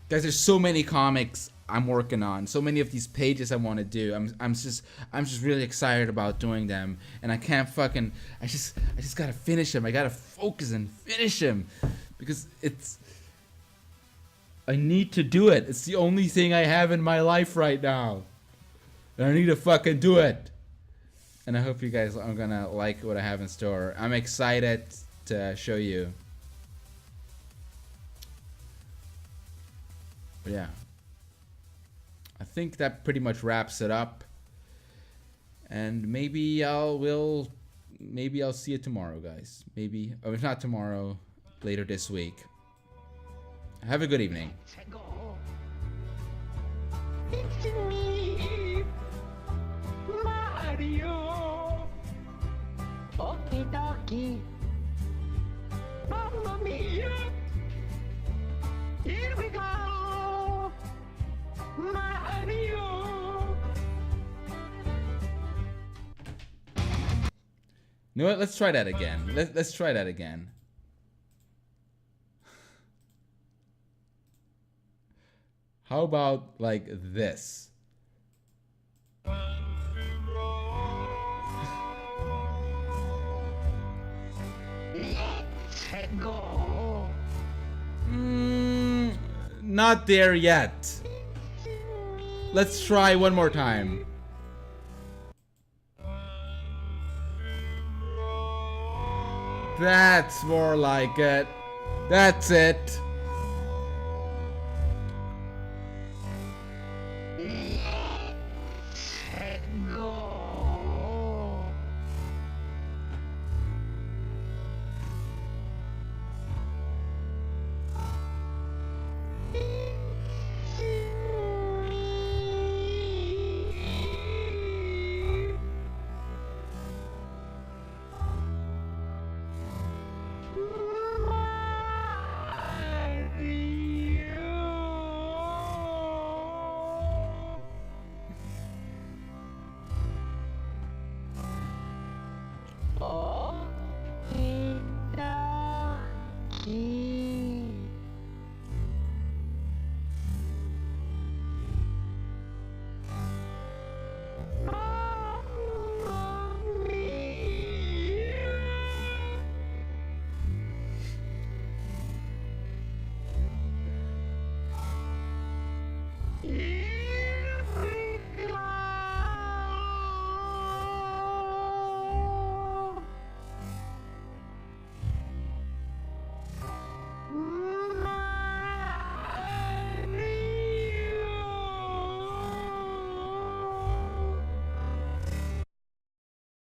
[SPEAKER 1] there's so many comics I'm working on, so many of these pages I want to do. I'm just really excited about doing them, and I can't fucking. I just gotta finish them. I gotta focus and finish them, because I need to do it. It's the only thing I have in my life right now, and I need to fucking do it. And I hope you guys are gonna like what I have in store. I'm excited to show you. But yeah, I think that pretty much wraps it up. And maybe maybe I'll see you tomorrow, guys. Maybe, or if not tomorrow, later this week. Have a good evening.
[SPEAKER 4] Let's go. It's me, Mario. Okie dokie. Mamma mia. Here we go. Mario.
[SPEAKER 1] You know what? Let's try that again. Let's try that again. How about like this?
[SPEAKER 4] Let's go.
[SPEAKER 1] Not there yet. Let's try one more time. That's more like it. That's it.